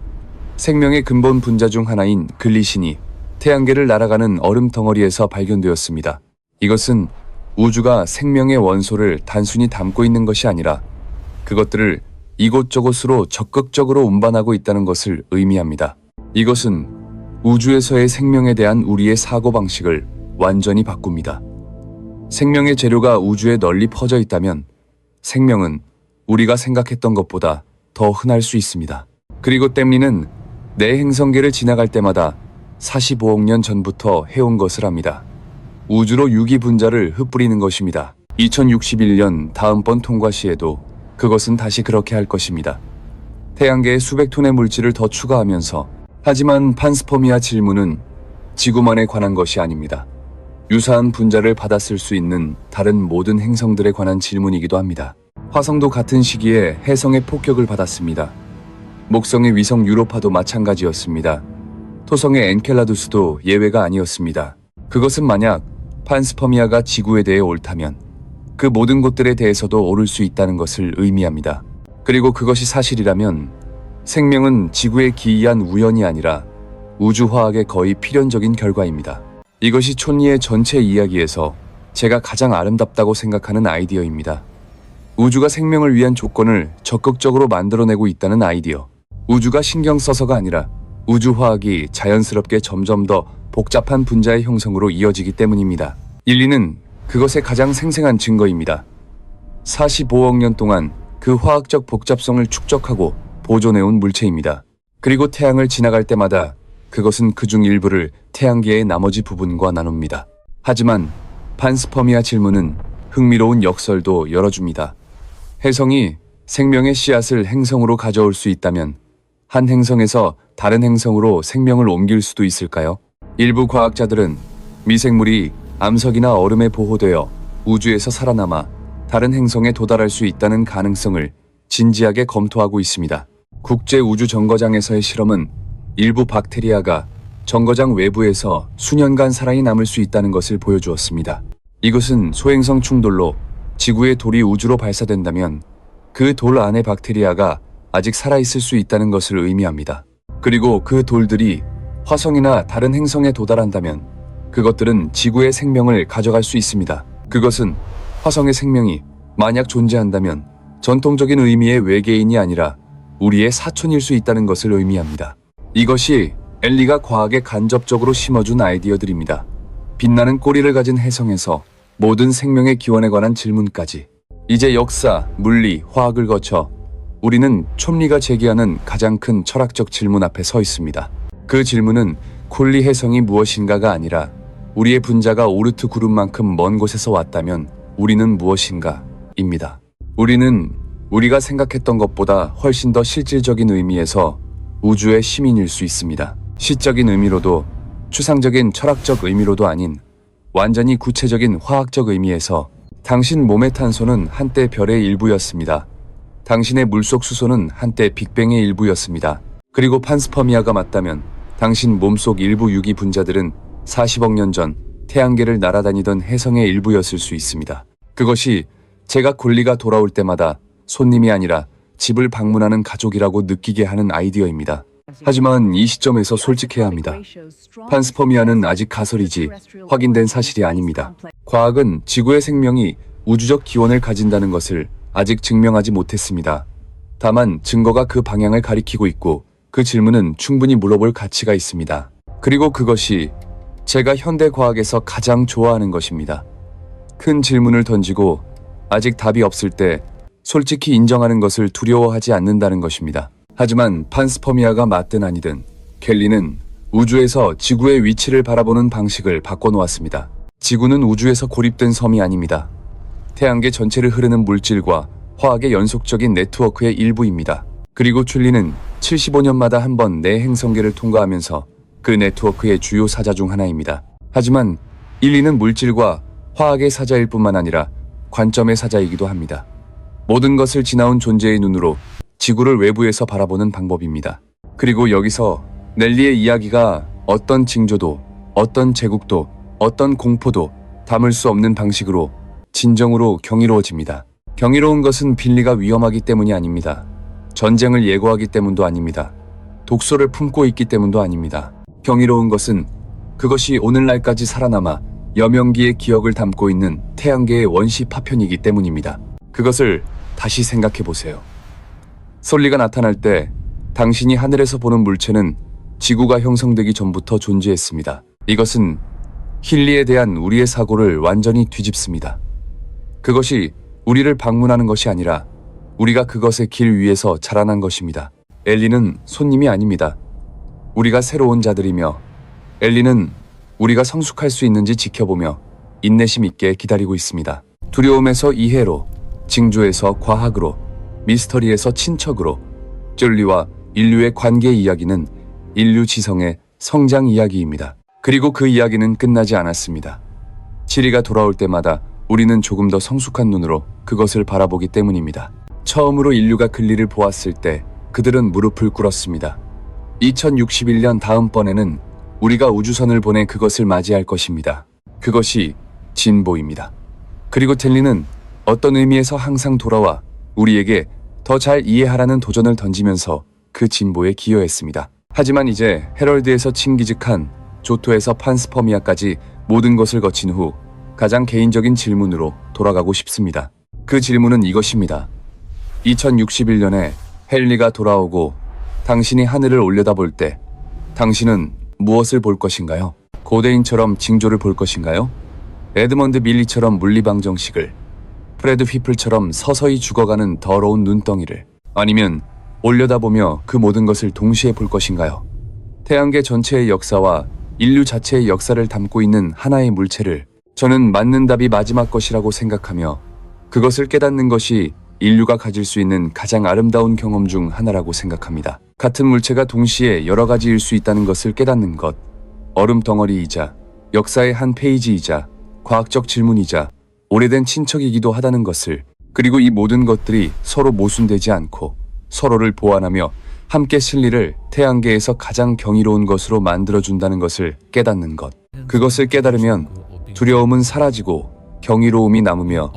생명의 근본 분자 중 하나인 글리신이 태양계를 날아가는 얼음 덩어리에서 발견되었습니다. 이것은 우주가 생명의 원소를 단순히 담고 있는 것이 아니라 그것들을 이곳저곳으로 적극적으로 운반하고 있다는 것을 의미합니다. 이것은 우주에서의 생명에 대한 우리의 사고방식을 완전히 바꿉니다. 생명의 재료가 우주에 널리 퍼져 있다면 생명은 우리가 생각했던 것보다 더 흔할 수 있습니다. 그리고 댐리는 내 행성계를 지나갈 때마다 45억 년 전부터 해온 것을 합니다. 우주로 유기 분자를 흩뿌리는 것입니다. 2061년 다음번 통과 시에도 그것은 다시 그렇게 할 것입니다. 태양계에 수백 톤의 물질을 더 추가하면서 하지만 판스퍼미아 질문은 지구만에 관한 것이 아닙니다. 유사한 분자를 받았을 수 있는 다른 모든 행성들에 관한 질문이기도 합니다. 화성도 같은 시기에 해성의 폭격을 받았습니다. 목성의 위성 유로파도 마찬가지였습니다. 토성의 엔켈라두스도 예외가 아니었습니다. 그것은 만약 판스퍼미아가 지구에 대해 옳다면 그 모든 곳들에 대해서도 옳을 수 있다는 것을 의미합니다. 그리고 그것이 사실이라면 생명은 지구의 기이한 우연이 아니라 우주화학의 거의 필연적인 결과입니다. 이것이 촌리의 전체 이야기에서 제가 가장 아름답다고 생각하는 아이디어입니다. 우주가 생명을 위한 조건을 적극적으로 만들어내고 있다는 아이디어. 우주가 신경 써서가 아니라 우주화학이 자연스럽게 점점 더 복잡한 분자의 형성으로 이어지기 때문입니다. 인리는 그것의 가장 생생한 증거입니다. 45억 년 동안 그 화학적 복잡성을 축적하고 보존해온 물체입니다. 그리고 태양을 지나갈 때마다 그것은 그중 일부를 태양계의 나머지 부분과 나눕니다. 하지만 판스퍼미아 질문은 흥미로운 역설도 열어줍니다. 해성이 생명의 씨앗을 행성으로 가져올 수 있다면 한 행성에서 다른 행성으로 생명을 옮길 수도 있을까요? 일부 과학자들은 미생물이 암석이나 얼음에 보호되어 우주에서 살아남아 다른 행성에 도달할 수 있다는 가능성을 진지하게 검토하고 있습니다. 국제우주정거장에서의 실험은 일부 박테리아가 정거장 외부에서 수년간 살아이 남을 수 있다는 것을 보여주었습니다. 이것은 소행성 충돌로 지구의 돌이 우주로 발사된다면 그 돌 안의 박테리아가 아직 살아있을 수 있다는 것을 의미합니다. 그리고 그 돌들이 화성이나 다른 행성에 도달한다면 그것들은 지구의 생명을 가져갈 수 있습니다. 그것은 화성의 생명이 만약 존재한다면 전통적인 의미의 외계인이 아니라 우리의 사촌일 수 있다는 것을 의미합니다. 이것이 엘리가 과학에 간접적으로 심어준 아이디어들입니다. 빛나는 꼬리를 가진 해성에서 모든 생명의 기원에 관한 질문까지. 이제 역사, 물리, 화학을 거쳐 우리는 촘리가 제기하는 가장 큰 철학적 질문 앞에 서 있습니다. 그 질문은 콜리 해성이 무엇인가가 아니라 우리의 분자가 오르트 그룹만큼 먼 곳에서 왔다면 우리는 무엇인가? 입니다. 우리는 우리가 생각했던 것보다 훨씬 더 실질적인 의미에서 우주의 시민일 수 있습니다. 시적인 의미로도 추상적인 철학적 의미로도 아닌 완전히 구체적인 화학적 의미에서 당신 몸의 탄소는 한때 별의 일부였습니다. 당신의 물속 수소는 한때 빅뱅의 일부였습니다. 그리고 판스퍼미아가 맞다면 당신 몸속 일부 유기 분자들은 40억 년 전 태양계를 날아다니던 해성의 일부였을 수 있습니다. 그것이 제가 굴리가 돌아올 때마다 손님이 아니라 집을 방문하는 가족이라고 느끼게 하는 아이디어입니다. 하지만 이 시점에서 솔직해야 합니다. 판스퍼미아는 아직 가설이지 확인된 사실이 아닙니다. 과학은 지구의 생명이 우주적 기원을 가진다는 것을 아직 증명하지 못했습니다. 다만 증거가 그 방향을 가리키고 있고 그 질문은 충분히 물어볼 가치가 있습니다. 그리고 그것이 제가 현대 과학에서 가장 좋아하는 것입니다. 큰 질문을 던지고 아직 답이 없을 때 솔직히 인정하는 것을 두려워하지 않는다는 것입니다. 하지만 판스퍼미아가 맞든 아니든 켈리는 우주에서 지구의 위치를 바라보는 방식을 바꿔놓았습니다. 지구는 우주에서 고립된 섬이 아닙니다. 태양계 전체를 흐르는 물질과 화학의 연속적인 네트워크의 일부입니다. 그리고 춘리는 75년마다 한 번 내 행성계를 통과하면서 그 네트워크의 주요 사자 중 하나입니다. 하지만 인리는 물질과 화학의 사자일 뿐만 아니라 관점의 사자이기도 합니다. 모든 것을 지나온 존재의 눈으로 지구를 외부에서 바라보는 방법입니다. 그리고 여기서 넬리의 이야기가 어떤 징조도, 어떤 제국도, 어떤 공포도 담을 수 없는 방식으로 진정으로 경이로워집니다. 경이로운 것은 빌리가 위험하기 때문이 아닙니다. 전쟁을 예고하기 때문도 아닙니다. 독소를 품고 있기 때문도 아닙니다. 경이로운 것은 그것이 오늘날까지 살아남아 여명기의 기억을 담고 있는 태양계의 원시 파편이기 때문입니다. 그것을 다시 생각해 보세요. 솔리가 나타날 때 당신이 하늘에서 보는 물체는 지구가 형성되기 전부터 존재했습니다. 이것은 힐리에 대한 우리의 사고를 완전히 뒤집습니다. 그것이 우리를 방문하는 것이 아니라 우리가 그것의 길 위에서 자라난 것입니다. 엘리는 손님이 아닙니다. 우리가 새로운 자들이며 엘리는 우리가 성숙할 수 있는지 지켜보며 인내심 있게 기다리고 있습니다. 두려움에서 이해로, 징조에서 과학으로, 미스터리에서 친척으로, 쫄리와 인류의 관계 이야기는 인류 지성의 성장 이야기입니다. 그리고 그 이야기는 끝나지 않았습니다. 치리가 돌아올 때마다 우리는 조금 더 성숙한 눈으로 그것을 바라보기 때문입니다. 처음으로 인류가 글리를 보았을 때 그들은 무릎을 꿇었습니다. 2061년 다음번에는 우리가 우주선을 보내 그것을 맞이할 것입니다. 그것이 진보입니다. 그리고 텔리는 어떤 의미에서 항상 돌아와 우리에게 더 잘 이해하라는 도전을 던지면서 그 진보에 기여했습니다. 하지만 이제 헤럴드에서 칭기즈칸, 조토에서 판스퍼미아까지 모든 것을 거친 후 가장 개인적인 질문으로 돌아가고 싶습니다. 그 질문은 이것입니다. 2061년에 헨리가 돌아오고 당신이 하늘을 올려다볼 때 당신은 무엇을 볼 것인가요? 고대인처럼 징조를 볼 것인가요? 에드먼드 밀리처럼 물리방정식을, 프레드 휘플처럼 서서히 죽어가는 더러운 눈덩이를, 아니면 올려다보며 그 모든 것을 동시에 볼 것인가요? 태양계 전체의 역사와 인류 자체의 역사를 담고 있는 하나의 물체를 저는 맞는 답이 마지막 것이라고 생각하며 그것을 깨닫는 것이 인류가 가질 수 있는 가장 아름다운 경험 중 하나라고 생각합니다. 같은 물체가 동시에 여러 가지일 수 있다는 것을 깨닫는 것, 얼음 덩어리이자 역사의 한 페이지이자 과학적 질문이자 오래된 친척이기도 하다는 것을, 그리고 이 모든 것들이 서로 모순되지 않고 서로를 보완하며 함께 진리를 태양계에서 가장 경이로운 것으로 만들어준다는 것을 깨닫는 것. 그것을 깨달으면 두려움은 사라지고 경이로움이 남으며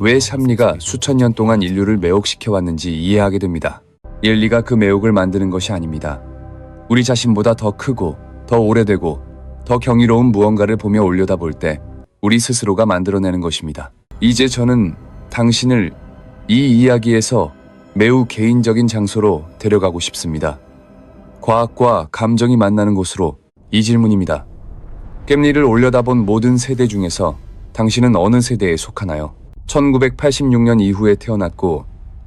왜 샴리가 수천 년 동안 인류를 매혹시켜왔는지 이해하게 됩니다. 인리가 그 매혹을 만드는 것이 아닙니다. 우리 자신보다 더 크고 더 오래되고 더 경이로운 무언가를 보며 올려다볼 때 우리 스스로가 만들어내는 것입니다. 이제 저는 당신을 이 이야기에서 매우 개인적인 장소로 데려가고 싶습니다. 과학과 감정이 만나는 곳으로. 이 질문입니다. 겜리를 올려다본 모든 세대 중에서 당신은 어느 세대에 속하나요? 1986년 이후에 태어났고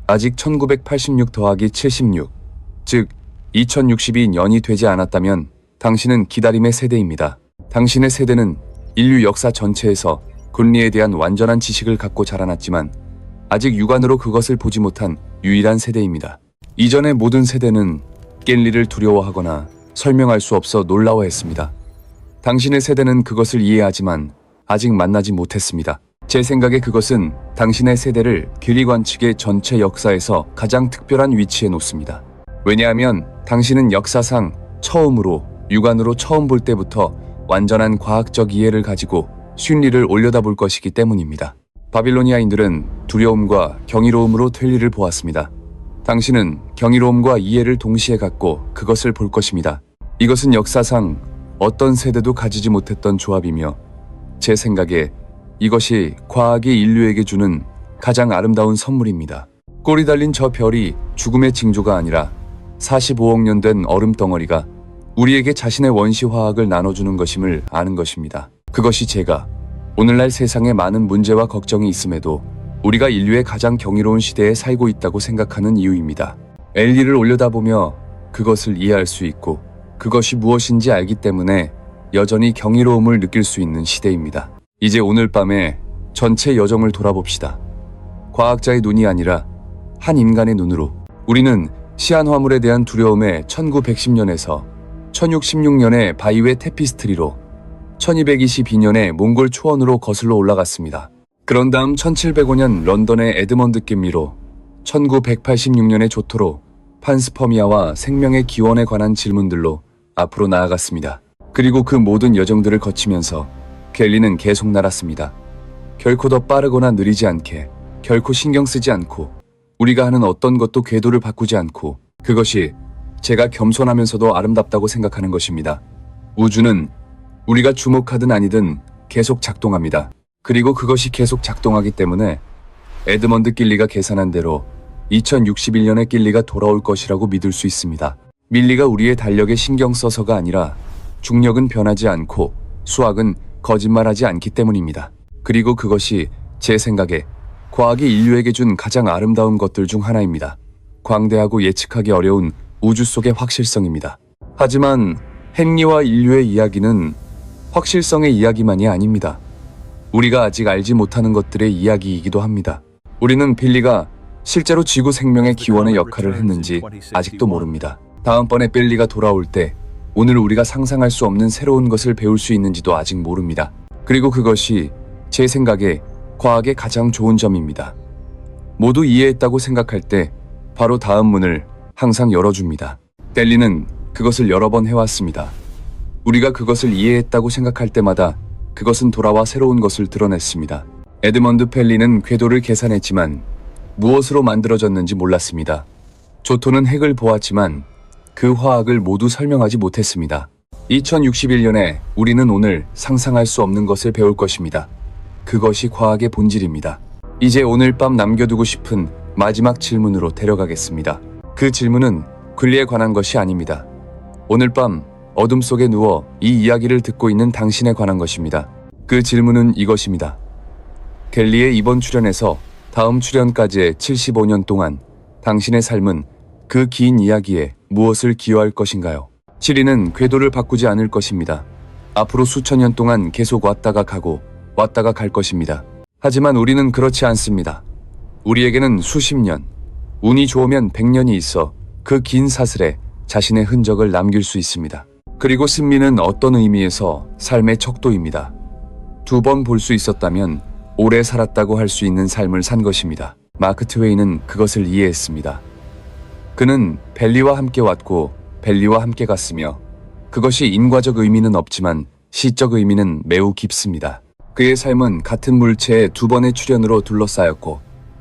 아직 1986 더하기 76, 즉 2062년이 되지 않았다면 당신은 기다림의 세대입니다. 당신의 세대는 인류 역사 전체에서 권리에 대한 완전한 지식을 갖고 자라났지만 아직 육안으로 그것을 보지 못한 유일한 세대입니다. 이전의 모든 세대는 깰리를 두려워하거나 설명할 수 없어 놀라워했습니다. 당신의 세대는 그것을 이해하지만 아직 만나지 못했습니다. 제 생각에 그것은 당신의 세대를 길리 관측의 전체 역사에서 가장 특별한 위치에 놓습니다. 왜냐하면 당신은 역사상 처음으로 육안으로 처음 볼 때부터 완전한 과학적 이해를 가지고 쉰리를 올려다볼 것이기 때문입니다. 바빌로니아인들은 두려움과 경이로움으로 텔리를 보았습니다. 당신은 경이로움과 이해를 동시에 갖고 그것을 볼 것입니다. 이것은 역사상 어떤 세대도 가지지 못했던 조합이며 제 생각에 이것이 과학이 인류에게 주는 가장 아름다운 선물입니다. 꼬리 달린 저 별이 죽음의 징조가 아니라 45억 년 된 얼음 덩어리가 우리에게 자신의 원시 화학을 나눠주는 것임을 아는 것입니다. 그것이 제가 오늘날 세상에 많은 문제와 걱정이 있음에도 우리가 인류의 가장 경이로운 시대에 살고 있다고 생각하는 이유입니다. 엘리를 올려다보며 그것을 이해할 수 있고 그것이 무엇인지 알기 때문에 여전히 경이로움을 느낄 수 있는 시대입니다. 이제 오늘 밤에 전체 여정을 돌아봅시다. 과학자의 눈이 아니라 한 인간의 눈으로. 우리는 시한 화물에 대한 두려움에 1910년에서 1616년에 바이웨 테피스트리로 1222년에 몽골 초원으로 거슬러 올라갔습니다. 그런 다음 1705년 런던의 에드먼드 김리로 1986년의 조토로 판스퍼미아와 생명의 기원에 관한 질문들로 앞으로 나아갔습니다. 그리고 그 모든 여정들을 거치면서 갤리는 계속 날았습니다. 결코 더 빠르거나 느리지 않게, 결코 신경 쓰지 않고, 우리가 하는 어떤 것도 궤도를 바꾸지 않고, 그것이 제가 겸손하면서도 아름답다고 생각하는 것입니다. 우주는 우리가 주목하든 아니든 계속 작동합니다. 그리고 그것이 계속 작동하기 때문에 에드먼드 길리가 계산한 대로 2061년에 길리가 돌아올 것이라고 믿을 수 있습니다. 밀리가 우리의 달력에 신경 써서가 아니라 중력은 변하지 않고 수학은 거짓말하지 않기 때문입니다. 그리고 그것이 제 생각에 과학이 인류에게 준 가장 아름다운 것들 중 하나입니다. 광대하고 예측하기 어려운 우주 속의 확실성입니다. 하지만 헨리와 인류의 이야기는 확실성의 이야기만이 아닙니다. 우리가 아직 알지 못하는 것들의 이야기이기도 합니다. 우리는 빌리가 실제로 지구 생명의 기원의 역할을 했는지 아직도 모릅니다. 다음번에 빌리가 돌아올 때 오늘 우리가 상상할 수 없는 새로운 것을 배울 수 있는지도 아직 모릅니다. 그리고 그것이 제 생각에 과학의 가장 좋은 점입니다. 모두 이해했다고 생각할 때 바로 다음 문을 항상 열어줍니다. 델리는 그것을 여러 번 해왔습니다. 우리가 그것을 이해했다고 생각할 때마다 그것은 돌아와 새로운 것을 드러냈습니다. 에드먼드 펠리는 궤도를 계산했지만 무엇으로 만들어졌는지 몰랐습니다. 조토는 핵을 보았지만 그 화학을 모두 설명하지 못했습니다. 2061년에 우리는 오늘 상상할 수 없는 것을 배울 것입니다. 그것이 과학의 본질입니다. 이제 오늘 밤 남겨두고 싶은 마지막 질문으로 데려가겠습니다. 그 질문은 권리에 관한 것이 아닙니다. 오늘 밤 어둠 속에 누워 이 이야기를 듣고 있는 당신에 관한 것입니다. 그 질문은 이것입니다. 갤리의 이번 출연에서 다음 출연까지의 75년 동안 당신의 삶은 그 긴 이야기에 무엇을 기여할 것인가요? 시리는 궤도를 바꾸지 않을 것입니다. 앞으로 수천 년 동안 계속 왔다가 가고 왔다가 갈 것입니다. 하지만 우리는 그렇지 않습니다. 우리에게는 수십 년, 운이 좋으면 100년이 있어 그 긴 사슬에 자신의 흔적을 남길 수 있습니다. 그리고 승리는 어떤 의미에서 삶의 척도입니다. 2번 볼 수 있었다면 오래 살았다고 할 수 있는 삶을 산 것입니다. 마크 트웨이는 그것을 이해했습니다. 그는 벨리와 함께 왔고 벨리와 함께 갔으며 그것이 인과적 의미는 없지만 시적 의미는 매우 깊습니다. 그의 삶은 같은 물체의 2번의 출현으로 둘러싸였고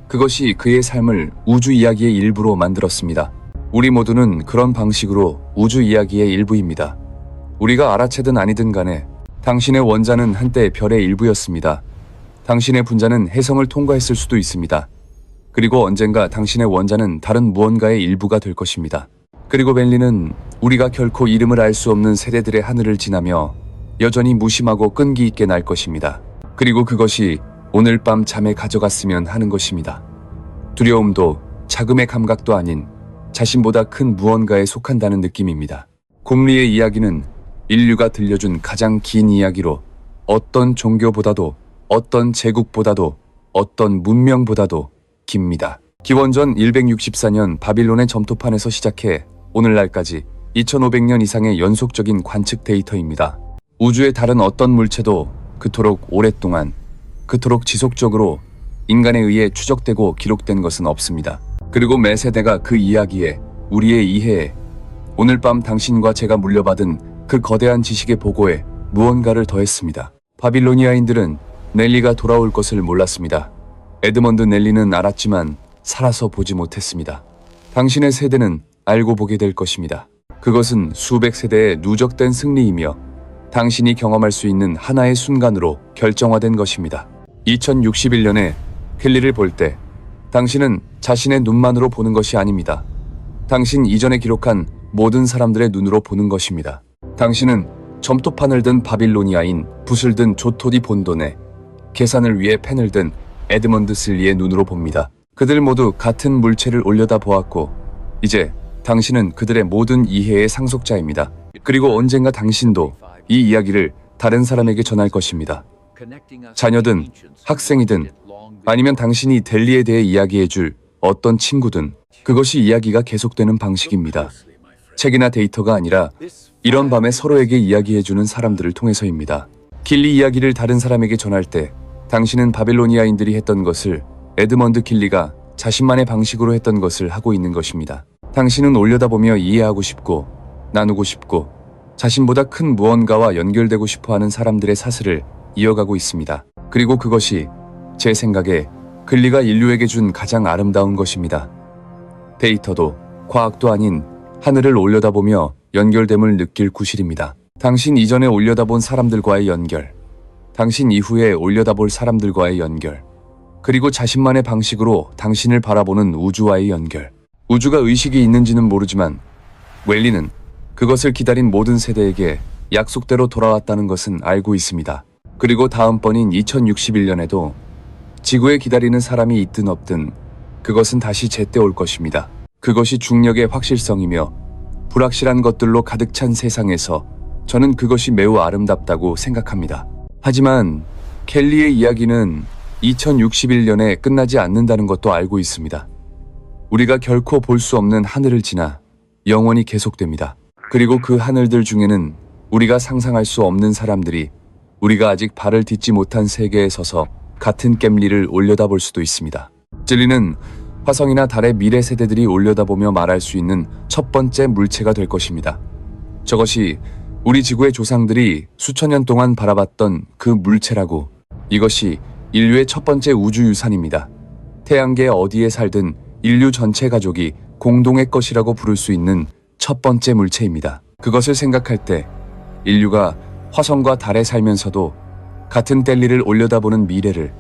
그것이 그의 삶을 우주 이야기의 일부로 만들었습니다. 우리 모두는 그런 방식으로 우주 이야기의 일부입니다. 우리가 알아채든 아니든 간에 당신의 원자는 한때 별의 일부였습니다. 당신의 분자는 해성을 통과했을 수도 있습니다. 그리고 언젠가 당신의 원자는 다른 무언가의 일부가 될 것입니다. 그리고 벨리는 우리가 결코 이름을 알 수 없는 세대들의 하늘을 지나며 여전히 무심하고 끈기 있게 날 것입니다. 그리고 그것이 오늘 밤 잠에 가져갔으면 하는 것입니다. 두려움도 자금의 감각도 아닌 자신보다 큰 무언가에 속한다는 느낌입니다. 곰리의 이야기는 인류가 들려준 가장 긴 이야기로 어떤 종교보다도 어떤 제국보다도 어떤 문명보다도 깁니다. 기원전 164년 바빌론의 점토판에서 시작해 오늘날까지 2500년 이상의 연속적인 관측 데이터입니다. 우주의 다른 어떤 물체도 그토록 오랫동안, 그토록 지속적으로 인간에 의해 추적되고 기록된 것은 없습니다. 그리고 매 세대가 그 이야기에, 우리의 이해에, 오늘 밤 당신과 제가 물려받은 그 거대한 지식의 보고에 무언가를 더했습니다. 바빌로니아인들은 넬리가 돌아올 것을 몰랐습니다. 에드먼드 넬리는 알았지만 살아서 보지 못했습니다. 당신의 세대는 알고 보게 될 것입니다. 그것은 수백 세대의 누적된 승리이며 당신이 경험할 수 있는 하나의 순간으로 결정화된 것입니다. 2061년에 켈리를 볼 때 당신은 자신의 눈만으로 보는 것이 아닙니다. 당신 이전에 기록한 모든 사람들의 눈으로 보는 것입니다. 당신은 점토판을 든 바빌로니아인, 붓을 든 조토디 본돈의, 계산을 위해 펜을 든 에드먼드 슬리의 눈으로 봅니다. 그들 모두 같은 물체를 올려다 보았고 이제 당신은 그들의 모든 이해의 상속자입니다. 그리고 언젠가 당신도 이 이야기를 다른 사람에게 전할 것입니다. 자녀든 학생이든 아니면 당신이 델리에 대해 이야기해줄 어떤 친구든 그것이 이야기가 계속되는 방식입니다. 책이나 데이터가 아니라 이런 밤에 서로에게 이야기해주는 사람들을 통해서입니다. 길리 이야기를 다른 사람에게 전할 때 당신은 바빌로니아인들이 했던 것을 에드먼드 길리가 자신만의 방식으로 했던 것을 하고 있는 것입니다. 당신은 올려다보며 이해하고 싶고 나누고 싶고 자신보다 큰 무언가와 연결되고 싶어하는 사람들의 사슬을 이어가고 있습니다. 그리고 그것이 제 생각에 길리가 인류에게 준 가장 아름다운 것입니다. 데이터도 과학도 아닌 하늘을 올려다보며 연결됨을 느낄 구실입니다. 당신 이전에 올려다본 사람들과의 연결, 당신 이후에 올려다볼 사람들과의 연결, 그리고 자신만의 방식으로 당신을 바라보는 우주와의 연결. 우주가 의식이 있는지는 모르지만 웰리는 그것을 기다린 모든 세대에게 약속대로 돌아왔다는 것은 알고 있습니다. 그리고 다음번인 2061년에도 지구에 기다리는 사람이 있든 없든 그것은 다시 제때 올 것입니다. 그것이 중력의 확실성이며 불확실한 것들로 가득 찬 세상에서 저는 그것이 매우 아름답다고 생각합니다. 하지만 켈리의 이야기는 2061년에 끝나지 않는다는 것도 알고 있습니다. 우리가 결코 볼 수 없는 하늘을 지나 영원히 계속됩니다. 그리고 그 하늘들 중에는 우리가 상상할 수 없는 사람들이 우리가 아직 발을 딛지 못한 세계에 서서 같은 겜리를 올려다볼 수도 있습니다. 진리는 화성이나 달의 미래 세대들이 올려다보며 말할 수 있는 첫 번째 물체가 될 것입니다. 저것이 우리 지구의 조상들이 수천 년 동안 바라봤던 그 물체라고, 이것이 인류의 첫 번째 우주유산입니다. 태양계 어디에 살든 인류 전체 가족이 공동의 것이라고 부를 수 있는 첫 번째 물체입니다. 그것을 생각할 때 인류가 화성과 달에 살면서도 같은 뗄리를 올려다보는 미래를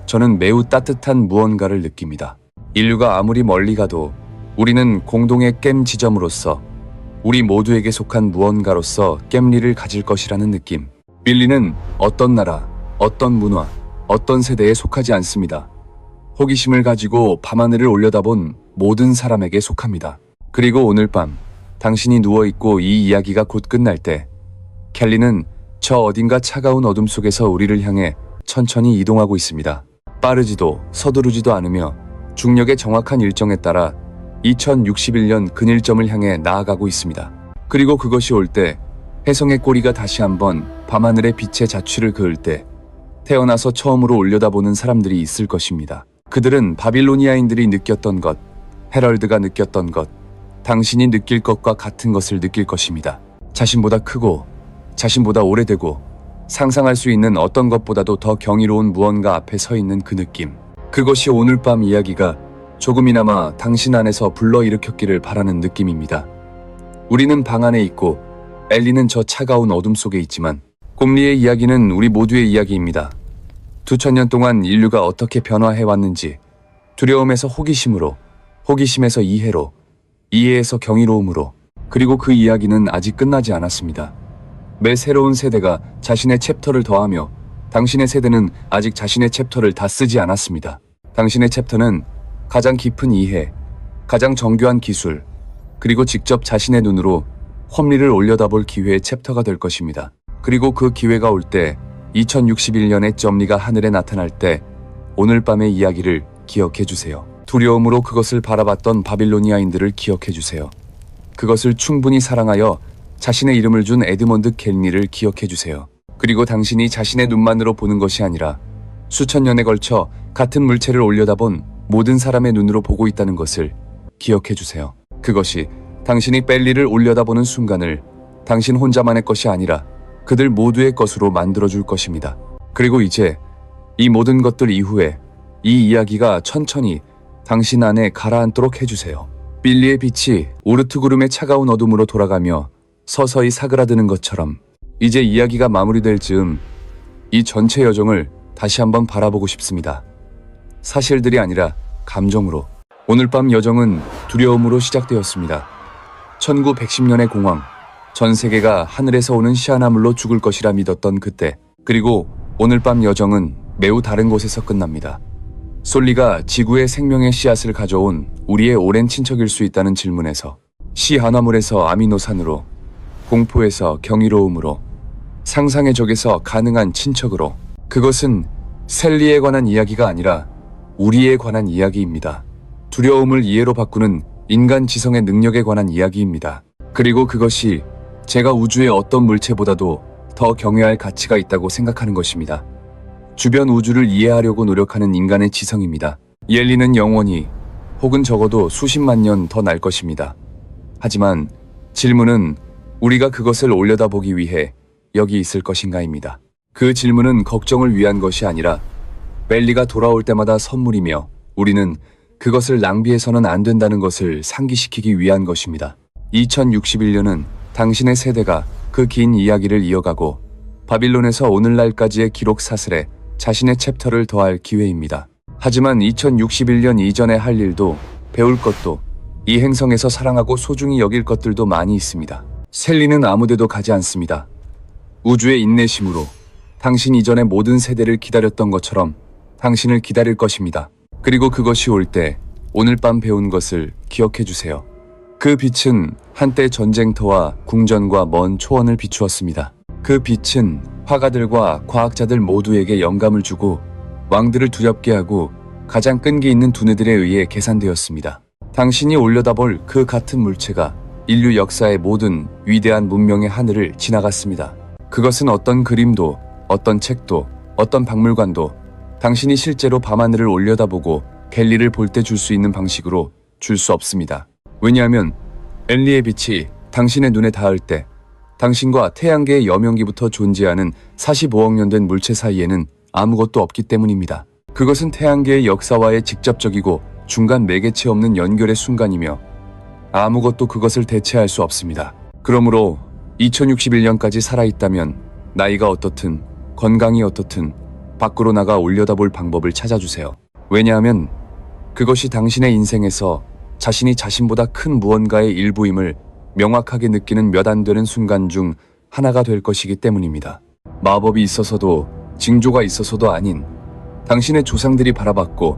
저는 매우 따뜻한 무언가를 느낍니다. 인류가 아무리 멀리 가도 우리는 공동의 겜 지점으로서 우리 모두에게 속한 무언가로서 겜리를 가질 것이라는 느낌. 빌리는 어떤 나라, 어떤 문화, 어떤 세대에 속하지 않습니다. 호기심을 가지고 밤하늘을 올려다본 모든 사람에게 속합니다. 그리고 오늘 밤 당신이 누워있고 이 이야기가 곧 끝날 때 켈리는 저 어딘가 차가운 어둠 속에서 우리를 향해 천천히 이동하고 있습니다. 빠르지도 서두르지도 않으며 중력의 정확한 일정에 따라 2061년 근일점을 향해 나아가고 있습니다. 그리고 그것이 올 때 혜성의 꼬리가 다시 한번 밤하늘의 빛의 자취를 그을 때 태어나서 처음으로 올려다보는 사람들이 있을 것입니다. 그들은 바빌로니아인들이 느꼈던 것, 헤럴드가 느꼈던 것, 당신이 느낄 것과 같은 것을 느낄 것입니다. 자신보다 크고 자신보다 오래되고 상상할 수 있는 어떤 것보다도 더 경이로운 무언가 앞에 서 있는 그 느낌. 그것이 오늘 밤 이야기가 조금이나마 당신 안에서 불러일으켰기를 바라는 느낌입니다. 우리는 방 안에 있고 엘리는 저 차가운 어둠 속에 있지만 곰리의 이야기는 우리 모두의 이야기입니다. 2000년 동안 인류가 어떻게 변화해왔는지, 두려움에서 호기심으로, 호기심에서 이해로, 이해에서 경이로움으로, 그리고 그 이야기는 아직 끝나지 않았습니다. 매 새로운 세대가 자신의 챕터를 더하며 당신의 세대는 아직 자신의 챕터를 다 쓰지 않았습니다. 당신의 챕터는 가장 깊은 이해, 가장 정교한 기술, 그리고 직접 자신의 눈으로 험리를 올려다볼 기회의 챕터가 될 것입니다. 그리고 그 기회가 올 때 2061년의 점리가 하늘에 나타날 때 오늘 밤의 이야기를 기억해 주세요. 두려움으로 그것을 바라봤던 바빌로니아인들을 기억해 주세요. 그것을 충분히 사랑하여 자신의 이름을 준 에드먼드 켈리를 기억해 주세요. 그리고 당신이 자신의 눈만으로 보는 것이 아니라 수천 년에 걸쳐 같은 물체를 올려다본 모든 사람의 눈으로 보고 있다는 것을 기억해 주세요. 그것이 당신이 벨리를 올려다보는 순간을 당신 혼자만의 것이 아니라 그들 모두의 것으로 만들어줄 것입니다. 그리고 이제 이 모든 것들 이후에 이 이야기가 천천히 당신 안에 가라앉도록 해주세요. 빌리의 빛이 오르트구름의 차가운 어둠으로 돌아가며 서서히 사그라드는 것처럼 이제 이야기가 마무리될 즈음 이 전체 여정을 다시 한번 바라보고 싶습니다. 사실들이 아니라 감정으로. 오늘 밤 여정은 두려움으로 시작되었습니다. 1910년의 공황, 전 세계가 하늘에서 오는 시아나물로 죽을 것이라 믿었던 그때, 그리고 오늘 밤 여정은 매우 다른 곳에서 끝납니다. 솔리가 지구의 생명의 씨앗을 가져온 우리의 오랜 친척일 수 있다는 질문에서, 시아나물에서 아미노산으로, 공포에서 경이로움으로, 상상의 적에서 가능한 친척으로, 그것은 셀리에 관한 이야기가 아니라 우리에 관한 이야기입니다. 두려움을 이해로 바꾸는 인간 지성의 능력에 관한 이야기입니다. 그리고 그것이 제가 우주의 어떤 물체보다도 더 경외할 가치가 있다고 생각하는 것입니다. 주변 우주를 이해하려고 노력하는 인간의 지성입니다. 옐리는 영원히 혹은 적어도 수십만 년 더 날 것입니다. 하지만 질문은 우리가 그것을 올려다보기 위해 여기 있을 것인가입니다. 그 질문은 걱정을 위한 것이 아니라 멜리가 돌아올 때마다 선물이며 우리는 그것을 낭비해서는 안 된다는 것을 상기시키기 위한 것입니다. 2061년은 당신의 세대가 그 긴 이야기를 이어가고 바빌론에서 오늘날까지의 기록 사슬에 자신의 챕터를 더할 기회입니다. 하지만 2061년 이전에 할 일도 배울 것도 이 행성에서 사랑하고 소중히 여길 것들도 많이 있습니다. 셀리는 아무데도 가지 않습니다. 우주의 인내심으로 당신 이전의 모든 세대를 기다렸던 것처럼 당신을 기다릴 것입니다. 그리고 그것이 올 때 오늘 밤 배운 것을 기억해 주세요. 그 빛은 한때 전쟁터와 궁전과 먼 초원을 비추었습니다. 그 빛은 화가들과 과학자들 모두에게 영감을 주고 왕들을 두렵게 하고 가장 끈기 있는 두뇌들에 의해 계산되었습니다. 당신이 올려다볼 그 같은 물체가 인류 역사의 모든 위대한 문명의 하늘을 지나갔습니다. 그것은 어떤 그림도, 어떤 책도, 어떤 박물관도 당신이 실제로 밤하늘을 올려다보고 갤리를 볼 때 줄 수 있는 방식으로 줄 수 없습니다. 왜냐하면 엘리의 빛이 당신의 눈에 닿을 때 당신과 태양계의 여명기부터 존재하는 45억 년 된 물체 사이에는 아무것도 없기 때문입니다. 그것은 태양계의 역사와의 직접적이고 중간 매개체 없는 연결의 순간이며 아무것도 그것을 대체할 수 없습니다. 그러므로 2061년까지 살아있다면 나이가 어떻든 건강이 어떻든 밖으로 나가 올려다볼 방법을 찾아주세요. 왜냐하면 그것이 당신의 인생에서 자신이 자신보다 큰 무언가의 일부임을 명확하게 느끼는 몇 안 되는 순간 중 하나가 될 것이기 때문입니다. 마법이 있어서도 징조가 있어서도 아닌 당신의 조상들이 바라봤고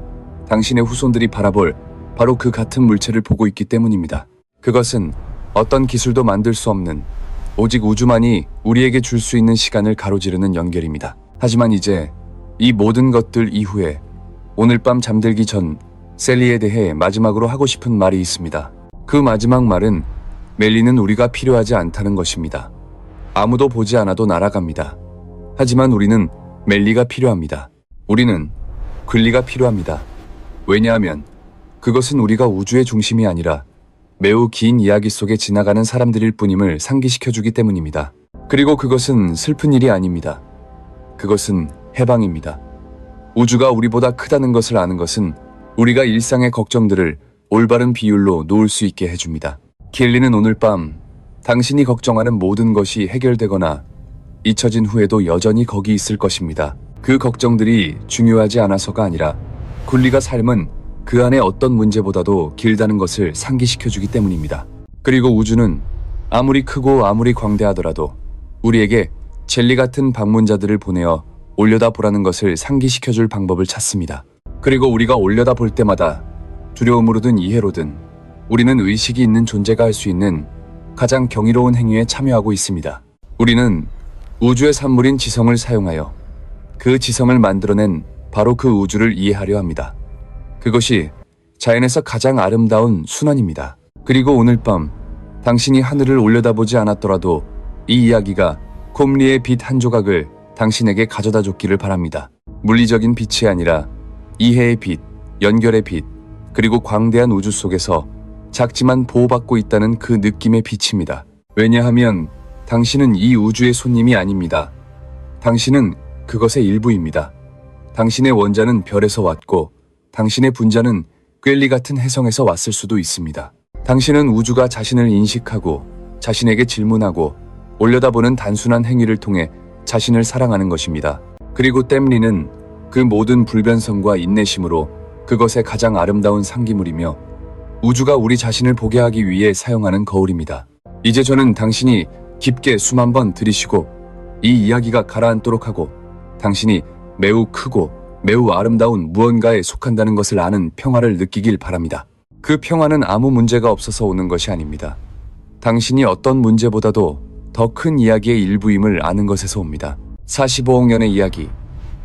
당신의 후손들이 바라볼 바로 그 같은 물체를 보고 있기 때문입니다. 그것은 어떤 기술도 만들 수 없는 오직 우주만이 우리에게 줄 수 있는 시간을 가로지르는 연결입니다. 하지만 이제 이 모든 것들 이후에 오늘 밤 잠들기 전 셀리에 대해 마지막으로 하고 싶은 말이 있습니다. 그 마지막 말은 멜리는 우리가 필요하지 않다는 것입니다. 아무도 보지 않아도 날아갑니다. 하지만 우리는 멜리가 필요합니다. 우리는 글리가 필요합니다. 왜냐하면 그것은 우리가 우주의 중심이 아니라 매우 긴 이야기 속에 지나가는 사람들일 뿐임을 상기시켜주기 때문입니다. 그리고 그것은 슬픈 일이 아닙니다. 그것은 해방입니다. 우주가 우리보다 크다는 것을 아는 것은 우리가 일상의 걱정들을 올바른 비율로 놓을 수 있게 해줍니다. 켈리는 오늘 밤 당신이 걱정하는 모든 것이 해결되거나 잊혀진 후에도 여전히 거기 있을 것입니다. 그 걱정들이 중요하지 않아서가 아니라 굴리가 삶은 그 안에 어떤 문제보다도 길다는 것을 상기시켜주기 때문입니다. 그리고 우주는 아무리 크고 아무리 광대하더라도 우리에게 젤리 같은 방문자들을 보내어 올려다보라는 것을 상기시켜줄 방법을 찾습니다. 그리고 우리가 올려다볼 때마다 두려움으로든 이해로든 우리는 의식이 있는 존재가 할 수 있는 가장 경이로운 행위에 참여하고 있습니다. 우리는 우주의 산물인 지성을 사용하여 그 지성을 만들어낸 바로 그 우주를 이해하려 합니다. 그것이 자연에서 가장 아름다운 순환입니다. 그리고 오늘 밤 당신이 하늘을 올려다보지 않았더라도 이 이야기가 콤리의 빛 한 조각을 당신에게 가져다 줬기를 바랍니다. 물리적인 빛이 아니라 이해의 빛, 연결의 빛, 그리고 광대한 우주 속에서 작지만 보호받고 있다는 그 느낌의 빛입니다. 왜냐하면 당신은 이 우주의 손님이 아닙니다. 당신은 그것의 일부입니다. 당신의 원자는 별에서 왔고 당신의 분자는 꿰리 같은 해성에서 왔을 수도 있습니다. 당신은 우주가 자신을 인식하고 자신에게 질문하고 올려다보는 단순한 행위를 통해 자신을 사랑하는 것입니다. 그리고 댐리는 그 모든 불변성과 인내심으로 그것의 가장 아름다운 상기물이며 우주가 우리 자신을 보게 하기 위해 사용하는 거울입니다. 이제 저는 당신이 깊게 숨 한 번 들이쉬고 이 이야기가 가라앉도록 하고 당신이 매우 크고 매우 아름다운 무언가에 속한다는 것을 아는 평화를 느끼길 바랍니다. 그 평화는 아무 문제가 없어서 오는 것이 아닙니다. 당신이 어떤 문제보다도 더 큰 이야기의 일부임을 아는 것에서 옵니다. 45억 년의 이야기,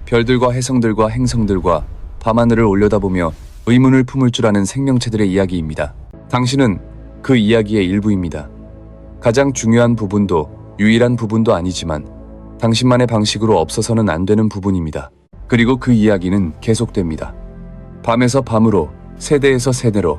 별들과 해성들과 행성들과 밤하늘을 올려다보며 의문을 품을 줄 아는 생명체들의 이야기입니다. 당신은 그 이야기의 일부입니다. 가장 중요한 부분도 유일한 부분도 아니지만 당신만의 방식으로 없어서는 안 되는 부분입니다. 그리고 그 이야기는 계속됩니다. 밤에서 밤으로, 세대에서 세대로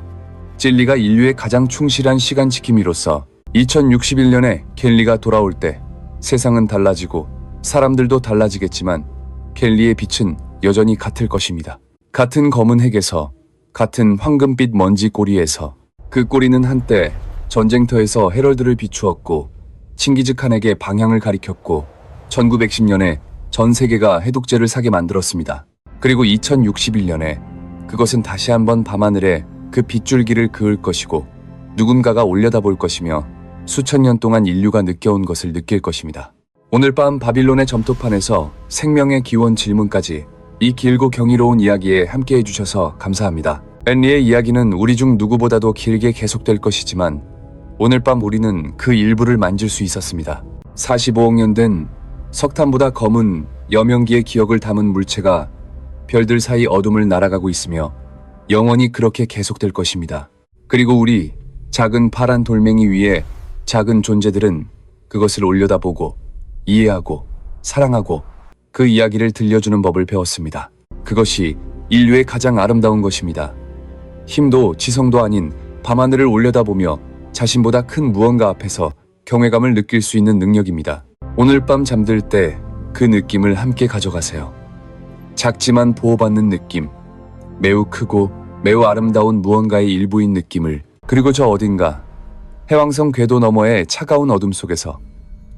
진리가 인류의 가장 충실한 시간 지킴이로서 2061년에 켈리가 돌아올 때 세상은 달라지고 사람들도 달라지겠지만 켈리의 빛은 여전히 같을 것입니다. 같은 검은 핵에서, 같은 황금빛 먼지 꼬리에서, 그 꼬리는 한때 전쟁터에서 헤럴드를 비추었고 칭기즈칸에게 방향을 가리켰고 1910년에 전 세계가 해독제를 사게 만들었습니다. 그리고 2061년에 그것은 다시 한번 밤하늘에 그 빗줄기를 그을 것이고 누군가가 올려다볼 것이며 수천 년 동안 인류가 느껴온 것을 느낄 것입니다. 오늘 밤 바빌론의 점토판에서 생명의 기원 질문까지 이 길고 경이로운 이야기에 함께 해주셔서 감사합니다. 앤리의 이야기는 우리 중 누구보다도 길게 계속될 것이지만 오늘 밤 우리는 그 일부를 만질 수 있었습니다. 45억 년 된 석탄보다 검은 여명기의 기억을 담은 물체가 별들 사이 어둠을 날아가고 있으며 영원히 그렇게 계속될 것입니다. 그리고 우리 작은 파란 돌멩이 위에 작은 존재들은 그것을 올려다보고 이해하고 사랑하고 그 이야기를 들려주는 법을 배웠습니다. 그것이 인류의 가장 아름다운 것입니다. 힘도 지성도 아닌 밤하늘을 올려다보며 자신보다 큰 무언가 앞에서 경외감을 느낄 수 있는 능력입니다. 오늘 밤 잠들 때 그 느낌을 함께 가져가세요. 작지만 보호받는 느낌, 매우 크고 매우 아름다운 무언가의 일부인 느낌을, 그리고 저 어딘가 해왕성 궤도 너머의 차가운 어둠 속에서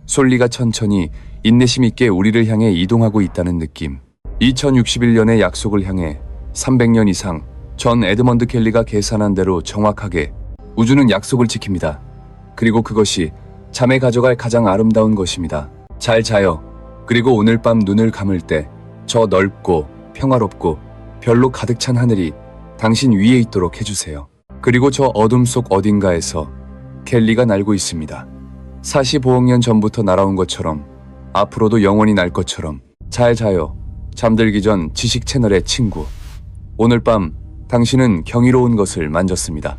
솔리가 천천히 인내심 있게 우리를 향해 이동하고 있다는 느낌. 2061년의 약속을 향해 300년 이상 전 에드먼드 켈리가 계산한 대로 정확하게 우주는 약속을 지킵니다. 그리고 그것이 잠에 가져갈 가장 아름다운 것입니다. 잘 자요. 그리고 오늘 밤 눈을 감을 때 저 넓고 평화롭고 별로 가득 찬 하늘이 당신 위에 있도록 해주세요. 그리고 저 어둠 속 어딘가에서 켈리가 날고 있습니다. 45억 년 전부터 날아온 것처럼 앞으로도 영원히 날 것처럼. 잘 자요. 잠들기 전 지식 채널의 친구. 오늘 밤 당신은 경이로운 것을 만졌습니다.